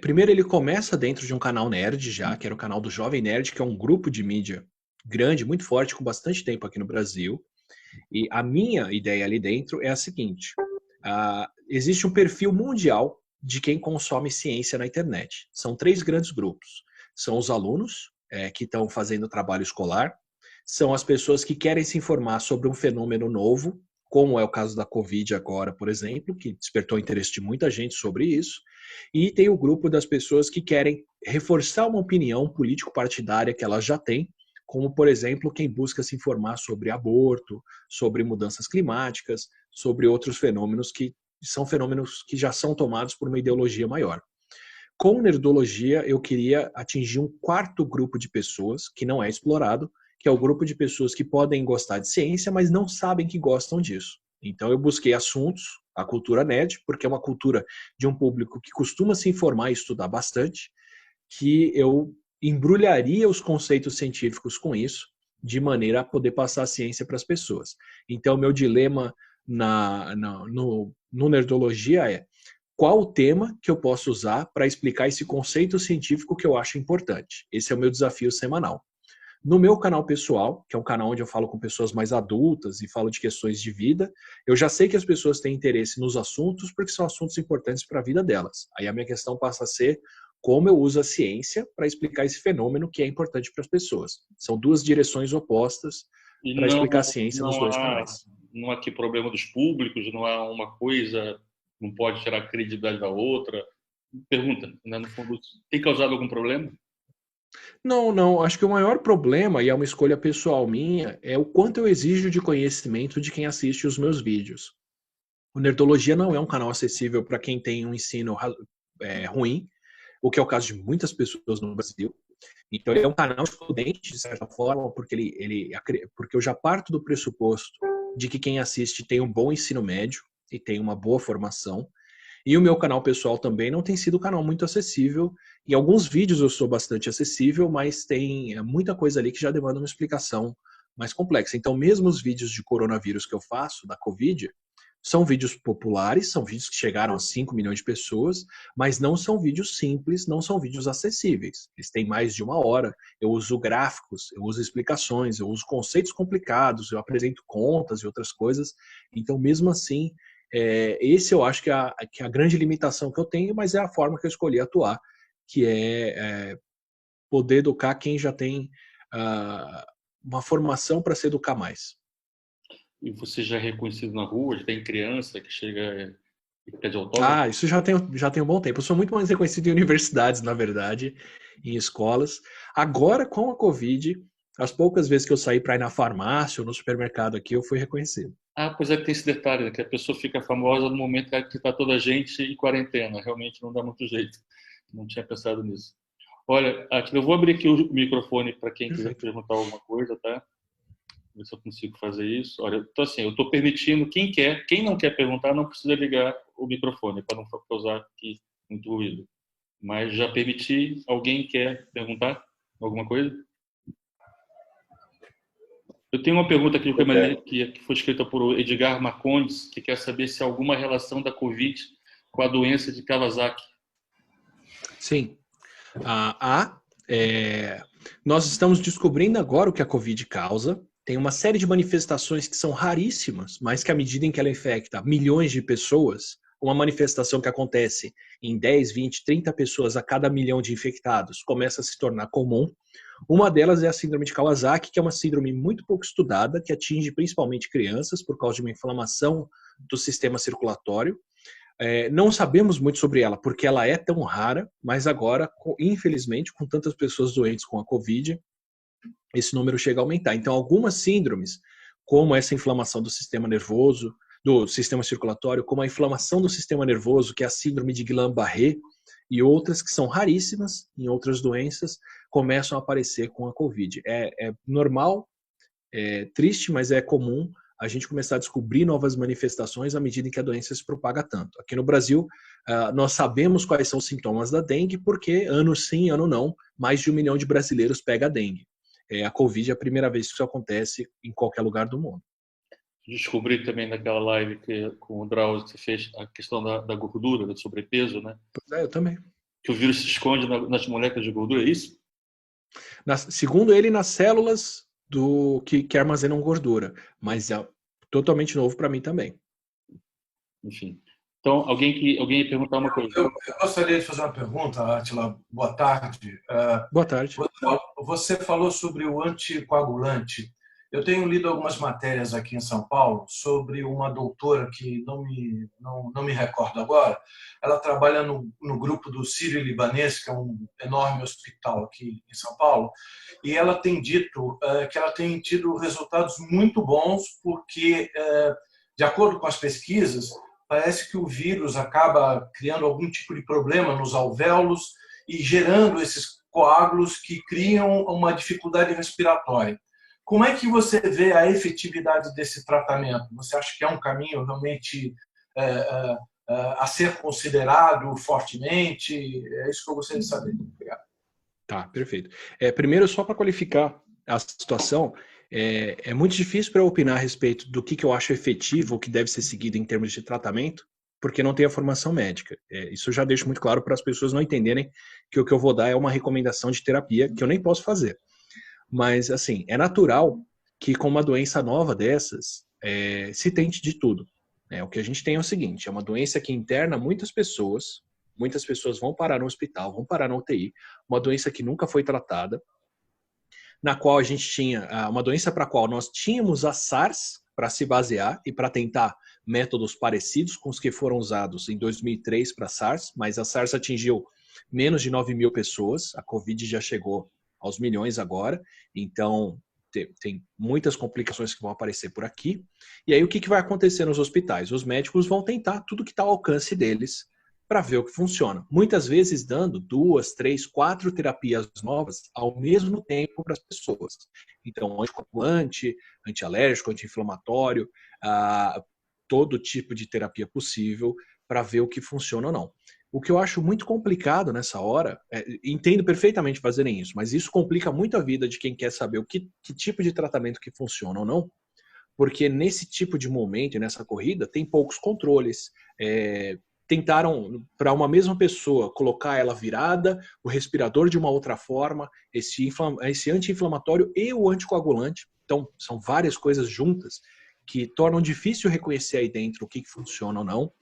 primeiro ele começa dentro de um canal nerd já, que era o canal do Jovem Nerd, que é um grupo de mídia grande, muito forte, com bastante tempo aqui no Brasil. E a minha ideia ali dentro é a seguinte: existe um perfil mundial de quem consome ciência na internet. São 3 grandes grupos. São os alunos, que estão fazendo trabalho escolar, são as pessoas que querem se informar sobre um fenômeno novo, como é o caso da Covid agora, por exemplo, que despertou o interesse de muita gente sobre isso, e tem o grupo das pessoas que querem reforçar uma opinião político-partidária que elas já têm, como, por exemplo, quem busca se informar sobre aborto, sobre mudanças climáticas, sobre outros fenômenos que são fenômenos que já são tomados por uma ideologia maior. com nerdologia, eu queria atingir um quarto grupo de pessoas que não é explorado, que é o grupo de pessoas que podem gostar de ciência, mas não sabem que gostam disso. Então eu busquei assuntos, a cultura nerd, porque é uma cultura de um público que costuma se informar e estudar bastante, que eu embrulharia os conceitos científicos com isso, de maneira a poder passar a ciência para as pessoas. Então, meu dilema no Nerdologia é: qual o tema que eu posso usar para explicar esse conceito científico que eu acho importante? Esse é o meu desafio semanal. No meu canal pessoal, que é um canal onde eu falo com pessoas mais adultas e falo de questões de vida, eu já sei que as pessoas têm interesse nos assuntos porque são assuntos importantes para a vida delas. Aí a minha questão passa a ser como eu uso a ciência para explicar esse fenômeno que é importante para as pessoas. São duas direções opostas E para explicar a ciência nos dois canais. não há aqui problema dos públicos, não há uma coisa, não pode tirar a credibilidade da outra. Pergunta, né, no fundo, tem causado algum problema? Não. Acho que o maior problema, e é uma escolha pessoal minha, é o quanto eu exijo de conhecimento de quem assiste os meus vídeos. O Nerdologia não é um canal acessível para quem tem um ensino ruim, o que é o caso de muitas pessoas no Brasil. Então, ele é um canal excludente, de certa forma, porque eu já parto do pressuposto de que quem assiste tem um bom ensino médio e tem uma boa formação. E o meu canal pessoal também não tem sido um canal muito acessível. Em alguns vídeos eu sou bastante acessível, mas tem muita coisa ali que já demanda uma explicação mais complexa. Então, mesmo os vídeos de coronavírus que eu faço, da Covid, são vídeos populares, são vídeos que chegaram a 5 milhões de pessoas, mas não são vídeos simples, não são vídeos acessíveis. Eles têm mais de 1 hora, eu uso gráficos, eu uso explicações, eu uso conceitos complicados, eu apresento contas e outras coisas. Então, mesmo assim, esse eu acho que é a grande limitação que eu tenho, mas é a forma que eu escolhi atuar, que é poder educar quem já tem uma formação para se educar mais. E você já é reconhecido na rua, já tem criança que chega e pede autógrafo? Isso já tem um bom tempo. Eu sou muito mais reconhecido em universidades, na verdade, em escolas. Agora, com a Covid, as poucas vezes que eu saí para ir na farmácia ou no supermercado aqui, eu fui reconhecido. Pois é, tem esse detalhe, né, que a pessoa fica famosa no momento que está toda a gente em quarentena. Realmente não dá muito jeito. Não tinha pensado nisso. Olha, eu vou abrir aqui o microfone para quem quiser Perfeito. perguntar alguma coisa, tá? Ver se eu consigo fazer isso. Olha, então assim, eu estou permitindo quem não quer perguntar não precisa ligar o microfone para não causar aqui muito ruído. Mas já permiti. Alguém quer perguntar alguma coisa? Eu tenho uma pergunta aqui que foi escrita por Edgar Marcondes, que quer saber se há alguma relação da Covid com a doença de Kawasaki. Sim. Nós estamos descobrindo agora o que a Covid causa. Tem uma série de manifestações que são raríssimas, mas que à medida em que ela infecta milhões de pessoas, uma manifestação que acontece em 10, 20, 30 pessoas a cada milhão de infectados começa a se tornar comum. Uma delas é a síndrome de Kawasaki, que é uma síndrome muito pouco estudada, que atinge principalmente crianças por causa de uma inflamação do sistema circulatório. Não sabemos muito sobre ela, porque ela é tão rara, mas agora, infelizmente, com tantas pessoas doentes com a Covid, esse número chega a aumentar. Então, algumas síndromes, como essa inflamação do sistema nervoso, do sistema circulatório, como a inflamação do sistema nervoso, que é a síndrome de Guillain-Barré, e outras que são raríssimas em outras doenças, começam a aparecer com a Covid. É normal, é triste, mas é comum a gente começar a descobrir novas manifestações à medida em que a doença se propaga tanto. Aqui no Brasil, nós sabemos quais são os sintomas da dengue, porque ano sim, ano não, mais de 1 milhão de brasileiros pega a dengue. A Covid é a primeira vez que isso acontece em qualquer lugar do mundo. Descobri também naquela live com o Drauzio que você fez a questão da gordura, do sobrepeso, né? Pois é, eu também. Que o vírus se esconde nas moléculas de gordura, é isso? Segundo ele, nas células que armazenam gordura, mas é totalmente novo para mim também. Enfim. Então, alguém ia perguntar uma coisa. Eu gostaria de fazer uma pergunta, Átila. Boa tarde. Boa tarde. Você falou sobre o anticoagulante. Eu tenho lido algumas matérias aqui em São Paulo sobre uma doutora que não me recordo agora. Ela trabalha no grupo do Sírio-Libanês, que é um enorme hospital aqui em São Paulo, e ela tem dito que ela tem tido resultados muito bons porque, de acordo com as pesquisas, parece que o vírus acaba criando algum tipo de problema nos alvéolos e gerando esses coágulos que criam uma dificuldade respiratória. Como é que você vê a efetividade desse tratamento? Você acha que é um caminho realmente a ser considerado fortemente? É isso que eu gostaria de saber. Obrigado. Tá, perfeito. Primeiro, só para qualificar a situação, é muito difícil para eu opinar a respeito do que eu acho efetivo, o que deve ser seguido em termos de tratamento, porque não tenho a formação médica. Isso eu já deixo muito claro para as pessoas não entenderem que o que eu vou dar é uma recomendação de terapia que eu nem posso fazer. Mas, assim, é natural que com uma doença nova dessas, se tente de tudo. O que a gente tem é o seguinte, é uma doença que interna muitas pessoas vão parar no hospital, vão parar na UTI, uma doença que nunca foi tratada, na qual a gente tinha uma doença para a qual nós tínhamos a SARS para se basear e para tentar métodos parecidos com os que foram usados em 2003 para a SARS, mas a SARS atingiu menos de 9 mil pessoas, a Covid já chegou aos milhões agora, então tem muitas complicações que vão aparecer por aqui. E aí o que vai acontecer nos hospitais? Os médicos vão tentar tudo que está ao alcance deles para ver o que funciona. Muitas vezes dando 2, 3, 4 terapias novas ao mesmo tempo para as pessoas. Então, anticoagulante, antialérgico, anti-inflamatório, todo tipo de terapia possível para ver o que funciona ou não. O que eu acho muito complicado nessa hora, entendo perfeitamente fazerem isso, mas isso complica muito a vida de quem quer saber que tipo de tratamento que funciona ou não, porque nesse tipo de momento, nessa corrida, tem poucos controles. Tentaram, para uma mesma pessoa, colocar ela virada, o respirador de uma outra forma, esse anti-inflamatório e o anticoagulante. Então, são várias coisas juntas que tornam difícil reconhecer aí dentro o que funciona ou não.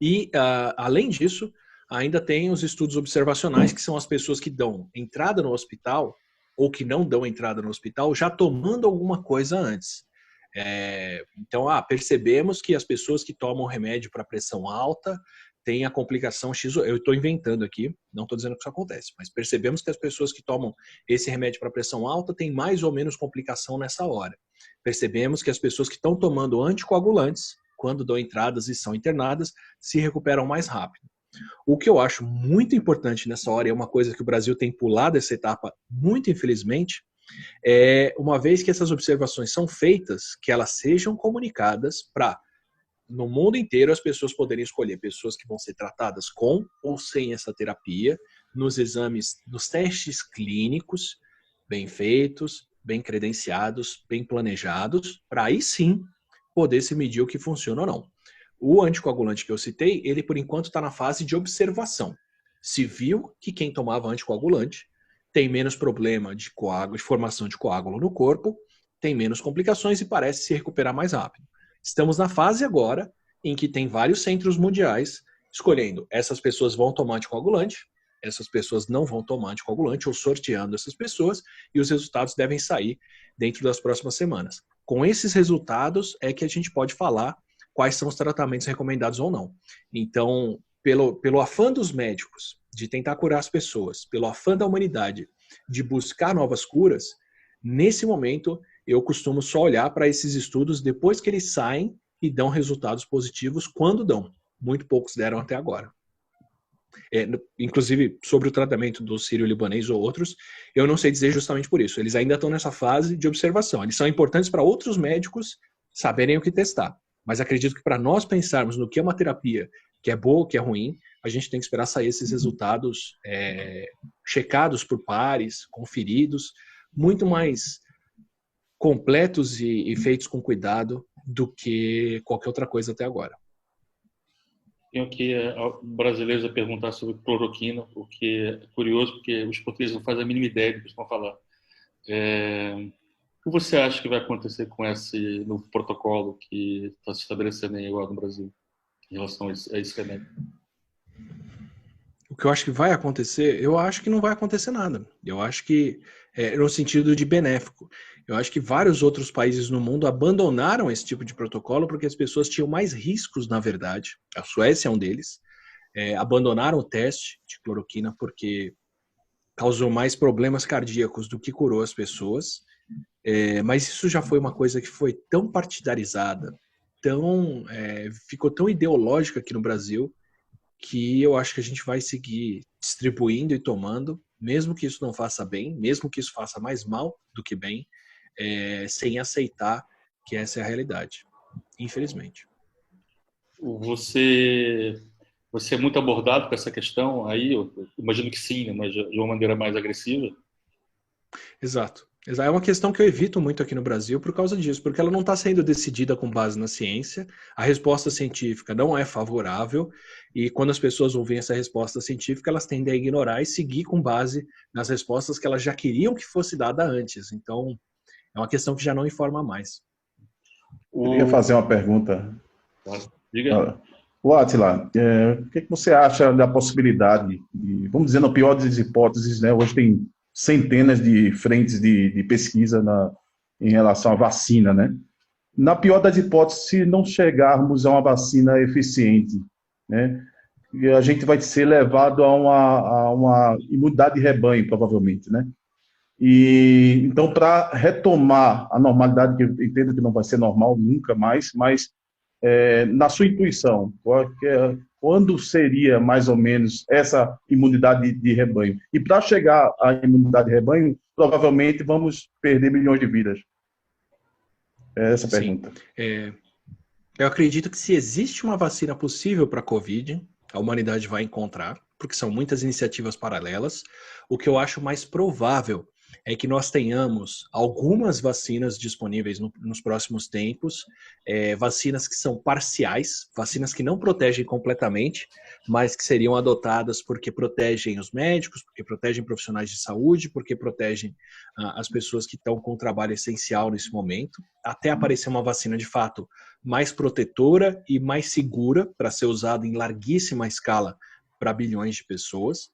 E, além disso, ainda tem os estudos observacionais, que são as pessoas que dão entrada no hospital ou que não dão entrada no hospital já tomando alguma coisa antes. Então, percebemos que as pessoas que tomam remédio para pressão alta têm a complicação X. Eu estou inventando aqui, não estou dizendo que isso acontece, mas percebemos que as pessoas que tomam esse remédio para pressão alta têm mais ou menos complicação nessa hora. Percebemos que as pessoas que estão tomando anticoagulantes, quando dão entradas e são internadas, se recuperam mais rápido. O que eu acho muito importante nessa hora, e é uma coisa que o Brasil tem pulado essa etapa, muito infelizmente, uma vez que essas observações são feitas, que elas sejam comunicadas para, no mundo inteiro, as pessoas poderem escolher pessoas que vão ser tratadas com ou sem essa terapia, nos exames, nos testes clínicos, bem feitos, bem credenciados, bem planejados, para aí sim poder se medir o que funciona ou não. O anticoagulante que eu citei, ele por enquanto está na fase de observação. Se viu que quem tomava anticoagulante tem menos problema de formação de coágulo no corpo, tem menos complicações e parece se recuperar mais rápido. Estamos na fase agora em que tem vários centros mundiais escolhendo essas pessoas vão tomar anticoagulante, essas pessoas não vão tomar anticoagulante ou sorteando essas pessoas e os resultados devem sair dentro das próximas semanas. Com esses resultados é que a gente pode falar quais são os tratamentos recomendados ou não. Então, pelo afã dos médicos de tentar curar as pessoas, pelo afã da humanidade de buscar novas curas, nesse momento eu costumo só olhar para esses estudos depois que eles saem e dão resultados positivos quando dão. Muito poucos deram até agora. Inclusive, sobre o tratamento do sírio-libanês ou outros, eu não sei dizer justamente por isso. Eles ainda estão nessa fase de observação. Eles são importantes para outros médicos saberem o que testar. Mas acredito que para nós pensarmos no que é uma terapia que é boa ou que é ruim, a gente tem que esperar sair esses resultados checados por pares, conferidos, muito mais completos e feitos com cuidado do que qualquer outra coisa até agora. Tenho aqui brasileiros a perguntar sobre cloroquina, o que é curioso, porque os portugueses não fazem a mínima ideia do que estão falando. O que você acha que vai acontecer com esse novo protocolo que está se estabelecendo aí agora no Brasil em relação a esse remédio? O que eu acho que vai acontecer, eu acho que não vai acontecer nada. Eu acho que, no sentido de benéfico, eu acho que vários outros países no mundo abandonaram esse tipo de protocolo porque as pessoas tinham mais riscos, na verdade. A Suécia é um deles. Abandonaram o teste de cloroquina porque causou mais problemas cardíacos do que curou as pessoas. Mas isso já foi uma coisa que foi tão partidarizada, ficou tão ideológica aqui no Brasil que eu acho que a gente vai seguir distribuindo e tomando, mesmo que isso não faça bem, mesmo que isso faça mais mal do que bem, sem aceitar que essa é a realidade, infelizmente. Você é muito abordado com essa questão aí? Eu imagino que sim, né? Mas de uma maneira mais agressiva. Exato. É uma questão que eu evito muito aqui no Brasil por causa disso, porque ela não está sendo decidida com base na ciência, a resposta científica não é favorável, e quando as pessoas ouvem essa resposta científica, elas tendem a ignorar e seguir com base nas respostas que elas já queriam que fosse dada antes. Então, é uma questão que já não informa mais. Eu queria fazer uma pergunta. Diga. O Átila, o que você acha da possibilidade de, vamos dizer, na pior das hipóteses, né? Hoje tem centenas de frentes de pesquisa em relação à vacina, né? Na pior das hipóteses, se não chegarmos a uma vacina eficiente, né? E a gente vai ser levado a uma imunidade de rebanho, provavelmente, né? E então, para retomar a normalidade, que eu entendo que não vai ser normal nunca mais, mas na sua intuição, quando seria mais ou menos essa imunidade de rebanho? E para chegar à imunidade de rebanho, provavelmente vamos perder milhões de vidas. É essa a pergunta. Eu acredito que se existe uma vacina possível para a Covid, a humanidade vai encontrar, porque são muitas iniciativas paralelas. O que eu acho mais provável é que nós tenhamos algumas vacinas disponíveis nos próximos tempos, vacinas que são parciais, vacinas que não protegem completamente, mas que seriam adotadas porque protegem os médicos, porque protegem profissionais de saúde, porque protegem as pessoas que estão com um trabalho essencial nesse momento, até aparecer uma vacina de fato mais protetora e mais segura para ser usada em larguíssima escala para bilhões de pessoas.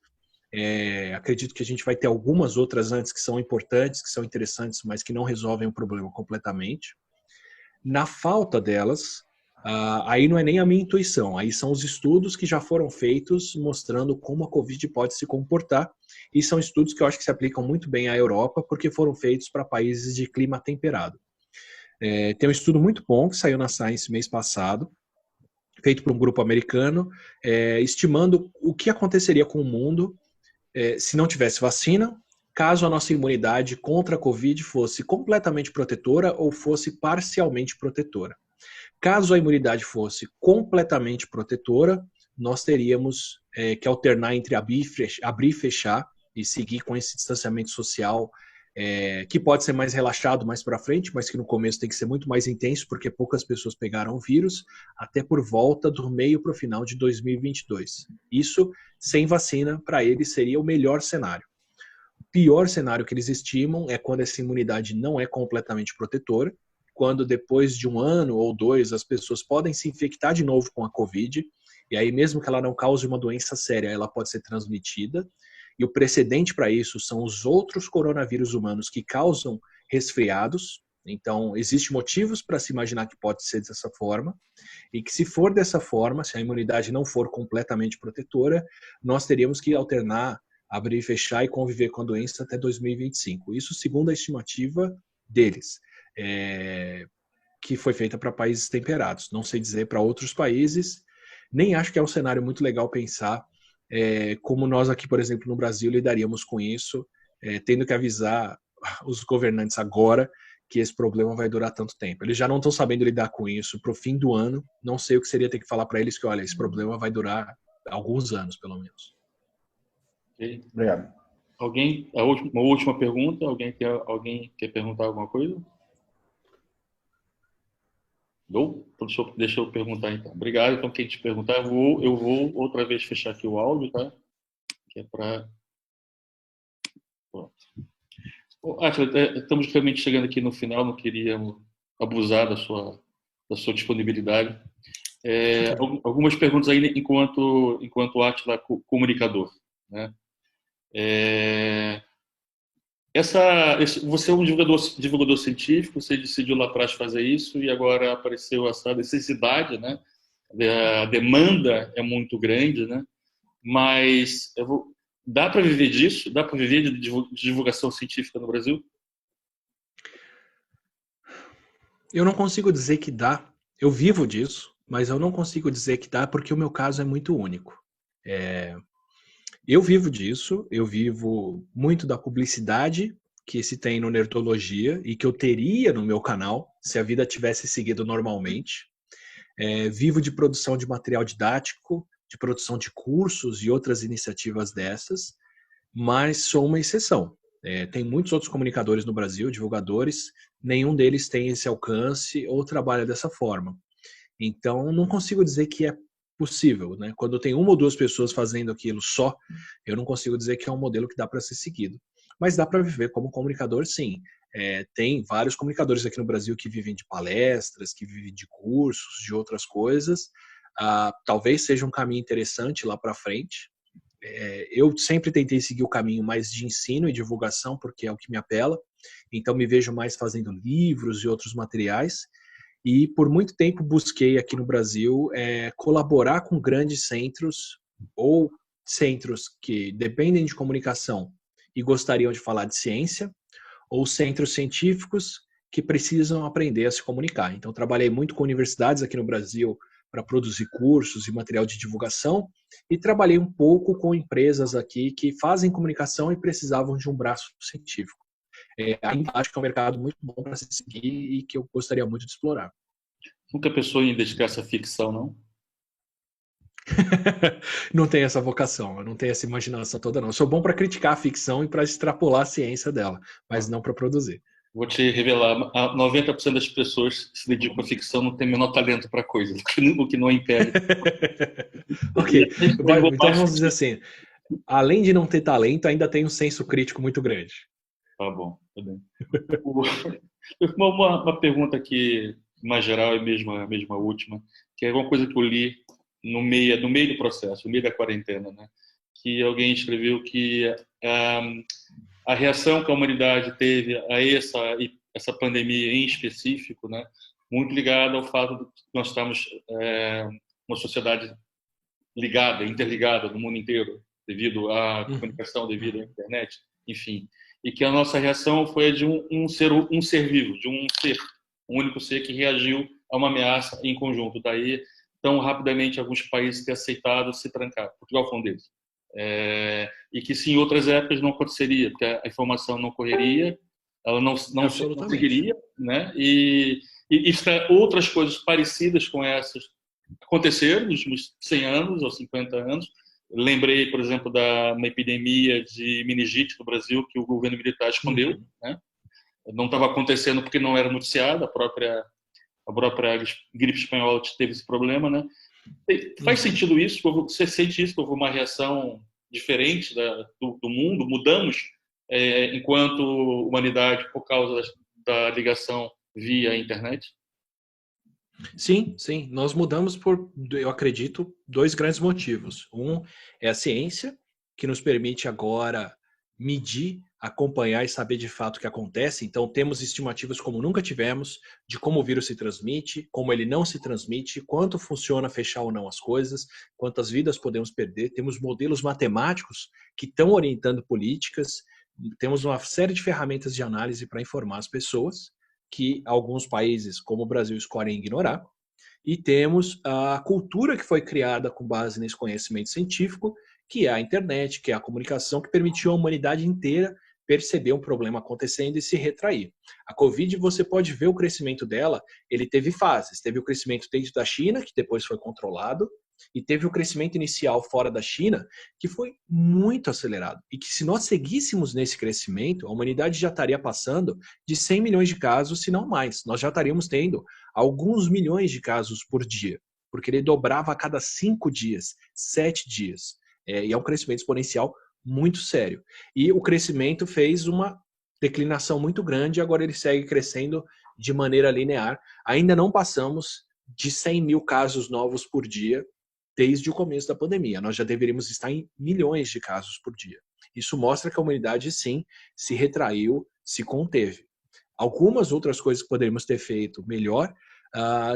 Acredito que a gente vai ter algumas outras antes que são importantes, que são interessantes, mas que não resolvem o problema completamente. Na falta delas, aí não é nem a minha intuição, aí são os estudos que já foram feitos mostrando como a Covid pode se comportar, e são estudos que eu acho que se aplicam muito bem à Europa, porque foram feitos para países de clima temperado. Tem um estudo muito bom que saiu na Science mês passado, feito por um grupo americano, estimando o que aconteceria com o mundo se não tivesse vacina, caso a nossa imunidade contra a Covid fosse completamente protetora ou fosse parcialmente protetora. Caso a imunidade fosse completamente protetora, nós teríamos que alternar entre abrir e fechar e seguir com esse distanciamento social que pode ser mais relaxado mais para frente, mas que no começo tem que ser muito mais intenso, porque poucas pessoas pegaram o vírus, até por volta do meio para o final de 2022. Isso, sem vacina, para eles seria o melhor cenário. O pior cenário que eles estimam é quando essa imunidade não é completamente protetora, quando depois de 1 ano ou 2 as pessoas podem se infectar de novo com a Covid, e aí mesmo que ela não cause uma doença séria, ela pode ser transmitida. E o precedente para isso são os outros coronavírus humanos que causam resfriados. Então, existem motivos para se imaginar que pode ser dessa forma. E que se for dessa forma, se a imunidade não for completamente protetora, nós teríamos que alternar, abrir e fechar e conviver com a doença até 2025. Isso segundo a estimativa deles, que foi feita para países temperados. Não sei dizer para outros países. Nem acho que é um cenário muito legal pensar como nós aqui, por exemplo, no Brasil, lidaríamos com isso, tendo que avisar os governantes agora que esse problema vai durar tanto tempo. Eles já não estão sabendo lidar com isso para o fim do ano. Não sei o que seria ter que falar para eles que, olha, esse problema vai durar alguns anos, pelo menos. Okay. Obrigado. Uma última pergunta? Alguém quer perguntar alguma coisa? Não? Então, deixa eu perguntar então. Obrigado. Então, quem te perguntar, eu vou outra vez fechar aqui o áudio, tá? Que é para... Estamos realmente chegando aqui no final, não queria abusar da sua disponibilidade. Algumas perguntas aí enquanto Átila comunicador, né? Você é um divulgador científico, você decidiu lá atrás fazer isso e agora apareceu essa necessidade, né? A demanda é muito grande, né? Mas dá para viver disso? Dá para viver de divulgação científica no Brasil? Eu não consigo dizer que dá, Eu vivo disso, mas eu não consigo dizer que dá porque o meu caso é muito único. Eu vivo disso, eu vivo muito da publicidade que se tem no Nerdologia e que eu teria no meu canal se a vida tivesse seguido normalmente. Vivo de produção de material didático, de produção de cursos e outras iniciativas dessas, mas sou uma exceção. Tem muitos outros comunicadores no Brasil, divulgadores, nenhum deles tem esse alcance ou trabalha dessa forma. Então, não consigo dizer que é possível, né? Quando tem uma ou duas pessoas fazendo aquilo só, eu não consigo dizer que é um modelo que dá para ser seguido. Mas dá para viver como comunicador, sim. Tem vários comunicadores aqui no Brasil que vivem de palestras, que vivem de cursos, de outras coisas. Talvez seja um caminho interessante lá para frente. Eu sempre tentei seguir o caminho mais de ensino e divulgação, porque é o que me apela. Então, me vejo mais fazendo livros e outros materiais. E por muito tempo busquei aqui no Brasil colaborar com grandes centros ou centros que dependem de comunicação e gostariam de falar de ciência, ou centros científicos que precisam aprender a se comunicar. Então, trabalhei muito com universidades aqui no Brasil para produzir cursos e material de divulgação, e trabalhei um pouco com empresas aqui que fazem comunicação e precisavam de um braço científico. Ainda acho que é um mercado muito bom para se seguir e que eu gostaria muito de explorar. Nunca pensou em dedicar essa ficção, não? Não tenho essa vocação, eu não tenho essa imaginação toda, não. Eu sou bom para criticar a ficção e para extrapolar a ciência dela, mas não para produzir. Vou te revelar, 90% das pessoas que se dedicam à ficção não tem o menor talento para coisa, o que não impede. Ok, então vamos dizer assim, além de não ter talento, ainda tem um senso crítico muito grande. Tá bom, tá bem. Uma pergunta aqui, mais geral e mesmo a última, que é uma coisa que eu li no meio do processo, no meio da quarentena, né? Que alguém escreveu que a reação que a humanidade teve a essa pandemia em específico, né, muito ligada ao fato de que nós estamos uma sociedade ligada, interligada no mundo inteiro, devido à comunicação, devido à internet, enfim, e que a nossa reação foi a de um ser vivo, de um único ser que reagiu a uma ameaça em conjunto. Daí, tão rapidamente, alguns países ter aceitado se trancar. Portugal foi um deles. E que se em outras épocas não aconteceria, porque a informação não correria, ela não seguiria, né? E outras coisas parecidas com essas aconteceram nos últimos 100 anos ou 50 anos. Lembrei, por exemplo, uma epidemia de meningite no Brasil que o governo militar escondeu, né? Não estava acontecendo porque não era noticiado, a própria gripe espanhola teve esse problema, né? Faz sentido isso? Você sente isso? Houve uma reação diferente do mundo? Mudamos enquanto humanidade por causa da ligação via internet? Sim, sim. Nós mudamos por, eu acredito, dois grandes motivos. Um é a ciência, que nos permite agora medir, acompanhar e saber de fato o que acontece. Então, temos estimativas como nunca tivemos de como o vírus se transmite, como ele não se transmite, quanto funciona fechar ou não as coisas, quantas vidas podemos perder. Temos modelos matemáticos que estão orientando políticas, temos uma série de ferramentas de análise para informar as pessoas, que alguns países, como o Brasil, escolhem ignorar. E temos a cultura que foi criada com base nesse conhecimento científico, que é a internet, que é a comunicação, que permitiu à humanidade inteira perceber um problema acontecendo e se retrair. A Covid, você pode ver o crescimento dela, ele teve fases. Teve o crescimento dentro da China, que depois foi controlado, e teve o crescimento inicial fora da China, que foi muito acelerado. E que se nós seguíssemos nesse crescimento, a humanidade já estaria passando de 100 milhões de casos, se não mais. Nós já estaríamos tendo alguns milhões de casos por dia, porque ele dobrava a cada 5 dias, 7 dias. E é um crescimento exponencial muito sério. E o crescimento fez uma declinação muito grande, agora ele segue crescendo de maneira linear. Ainda não passamos de 100 mil casos novos por dia desde o começo da pandemia. Nós já deveríamos estar em milhões de casos por dia. Isso mostra que a humanidade, sim, se retraiu, se conteve. Algumas outras coisas que poderíamos ter feito melhor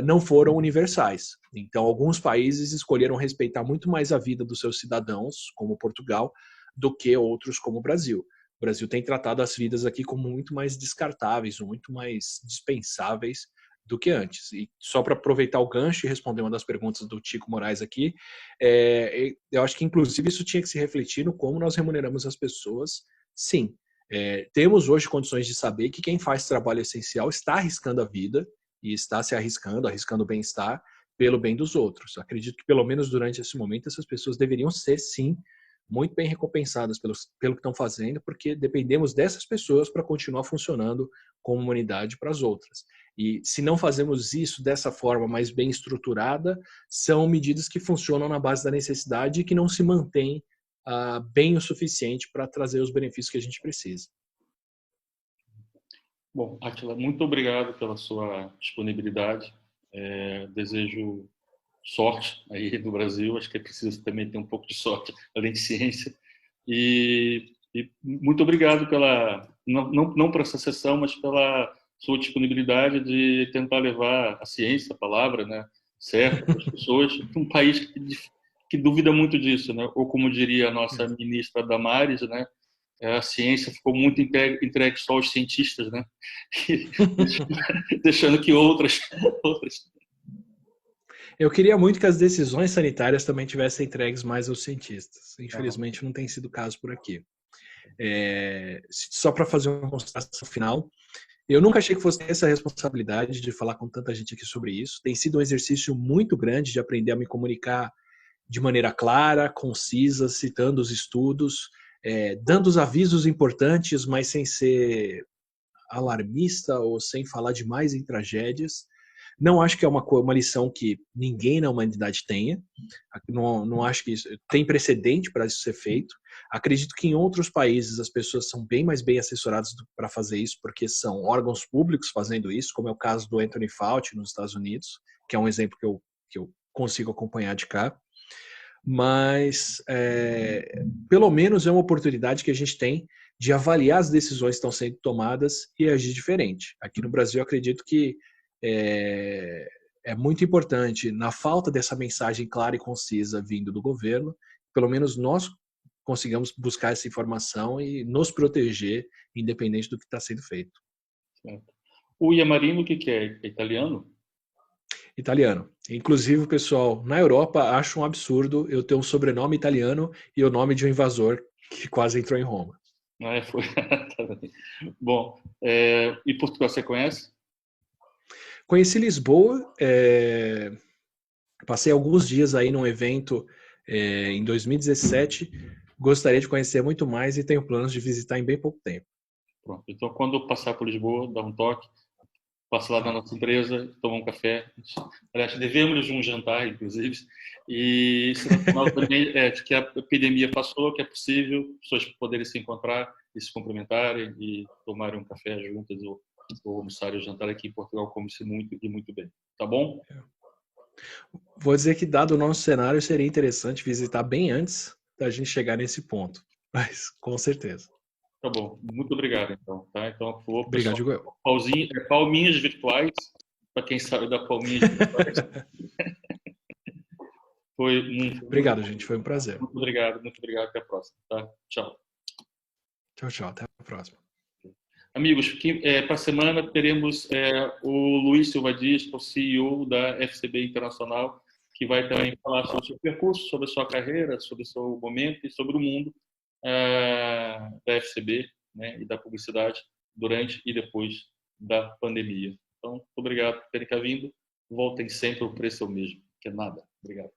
não foram universais. Então, alguns países escolheram respeitar muito mais a vida dos seus cidadãos, como Portugal, do que outros como o Brasil. O Brasil tem tratado as vidas aqui como muito mais descartáveis, muito mais dispensáveis do que antes. E só para aproveitar o gancho e responder uma das perguntas do Tico Moraes aqui, eu acho que, inclusive, isso tinha que se refletir no como nós remuneramos as pessoas. Sim, temos hoje condições de saber que quem faz trabalho essencial está arriscando a vida e está se arriscando o bem-estar pelo bem dos outros. Acredito que, pelo menos durante esse momento, essas pessoas deveriam ser, sim, muito bem recompensadas pelo que estão fazendo, porque dependemos dessas pessoas para continuar funcionando como humanidade para as outras. E se não fazemos isso dessa forma mais bem estruturada, são medidas que funcionam na base da necessidade e que não se mantêm bem o suficiente para trazer os benefícios que a gente precisa. Bom, Átila, muito obrigado pela sua disponibilidade. Desejo sorte aí no Brasil. Acho que é preciso também ter um pouco de sorte, além de ciência. E muito obrigado não por essa sessão, mas pela sua disponibilidade de tentar levar a ciência, a palavra, né, certa para as pessoas, um país que duvida muito disso, né? Ou como diria a nossa ministra Damares, né? A ciência ficou muito entregue só aos cientistas, né? Deixando que outras. Eu queria muito que as decisões sanitárias também tivessem entregues mais aos cientistas. Infelizmente, não tem sido o caso por aqui. Só para fazer uma constatação final, eu nunca achei que fosse ter essa responsabilidade de falar com tanta gente aqui sobre isso. Tem sido um exercício muito grande de aprender a me comunicar de maneira clara, concisa, citando os estudos, dando os avisos importantes, mas sem ser alarmista ou sem falar demais em tragédias. Não acho que é uma lição que ninguém na humanidade tenha. Não acho que isso tem precedente para isso ser feito. Acredito que em outros países as pessoas são bem mais bem assessoradas para fazer isso, porque são órgãos públicos fazendo isso, como é o caso do Anthony Fauci nos Estados Unidos, que é um exemplo que eu consigo acompanhar de cá. Mas, pelo menos, é uma oportunidade que a gente tem de avaliar as decisões que estão sendo tomadas e agir diferente. Aqui no Brasil, eu acredito que é muito importante, na falta dessa mensagem clara e concisa vindo do governo, pelo menos nós consigamos buscar essa informação e nos proteger, independente do que está sendo feito. Certo. O Yamarino, o que é? É italiano? Italiano. Inclusive, o pessoal na Europa acha um absurdo eu ter um sobrenome italiano e o nome de um invasor que quase entrou em Roma. Foi. Bom, e Portugal você conhece? Conheci Lisboa, passei alguns dias aí num evento em 2017, gostaria de conhecer muito mais e tenho planos de visitar em bem pouco tempo. Pronto. Então, quando eu passar por Lisboa, dá um toque, passa lá na nossa empresa, toma um café. Aliás, devemos um jantar, inclusive. E sinal também de que a epidemia passou, que é possível pessoas poderem se encontrar e se cumprimentarem e tomarem um café juntas ou almoçar ou jantar aqui em Portugal, come-se muito e muito bem. Tá bom? Vou dizer que, dado o nosso cenário, seria interessante visitar bem antes da gente chegar nesse ponto. Mas, com certeza. Tá bom. Muito obrigado, então. Tá? Então, por favor, Obrigado, pessoal, palminhas virtuais, para quem sabe dar palminhas virtuais. Obrigado, gente. Foi um prazer. Muito obrigado. Até a próxima. Tá? Tchau. Tchau. Até a próxima. Amigos, para a semana teremos o Luiz Silva Dias, que é o CEO da FCB Internacional, que vai também falar sobre o seu percurso, sobre a sua carreira, sobre o seu momento e sobre o mundo da FCB, né, e da publicidade durante e depois da pandemia. Então, muito obrigado por terem vindo. Voltem sempre, o preço é o mesmo, que é nada. Obrigado.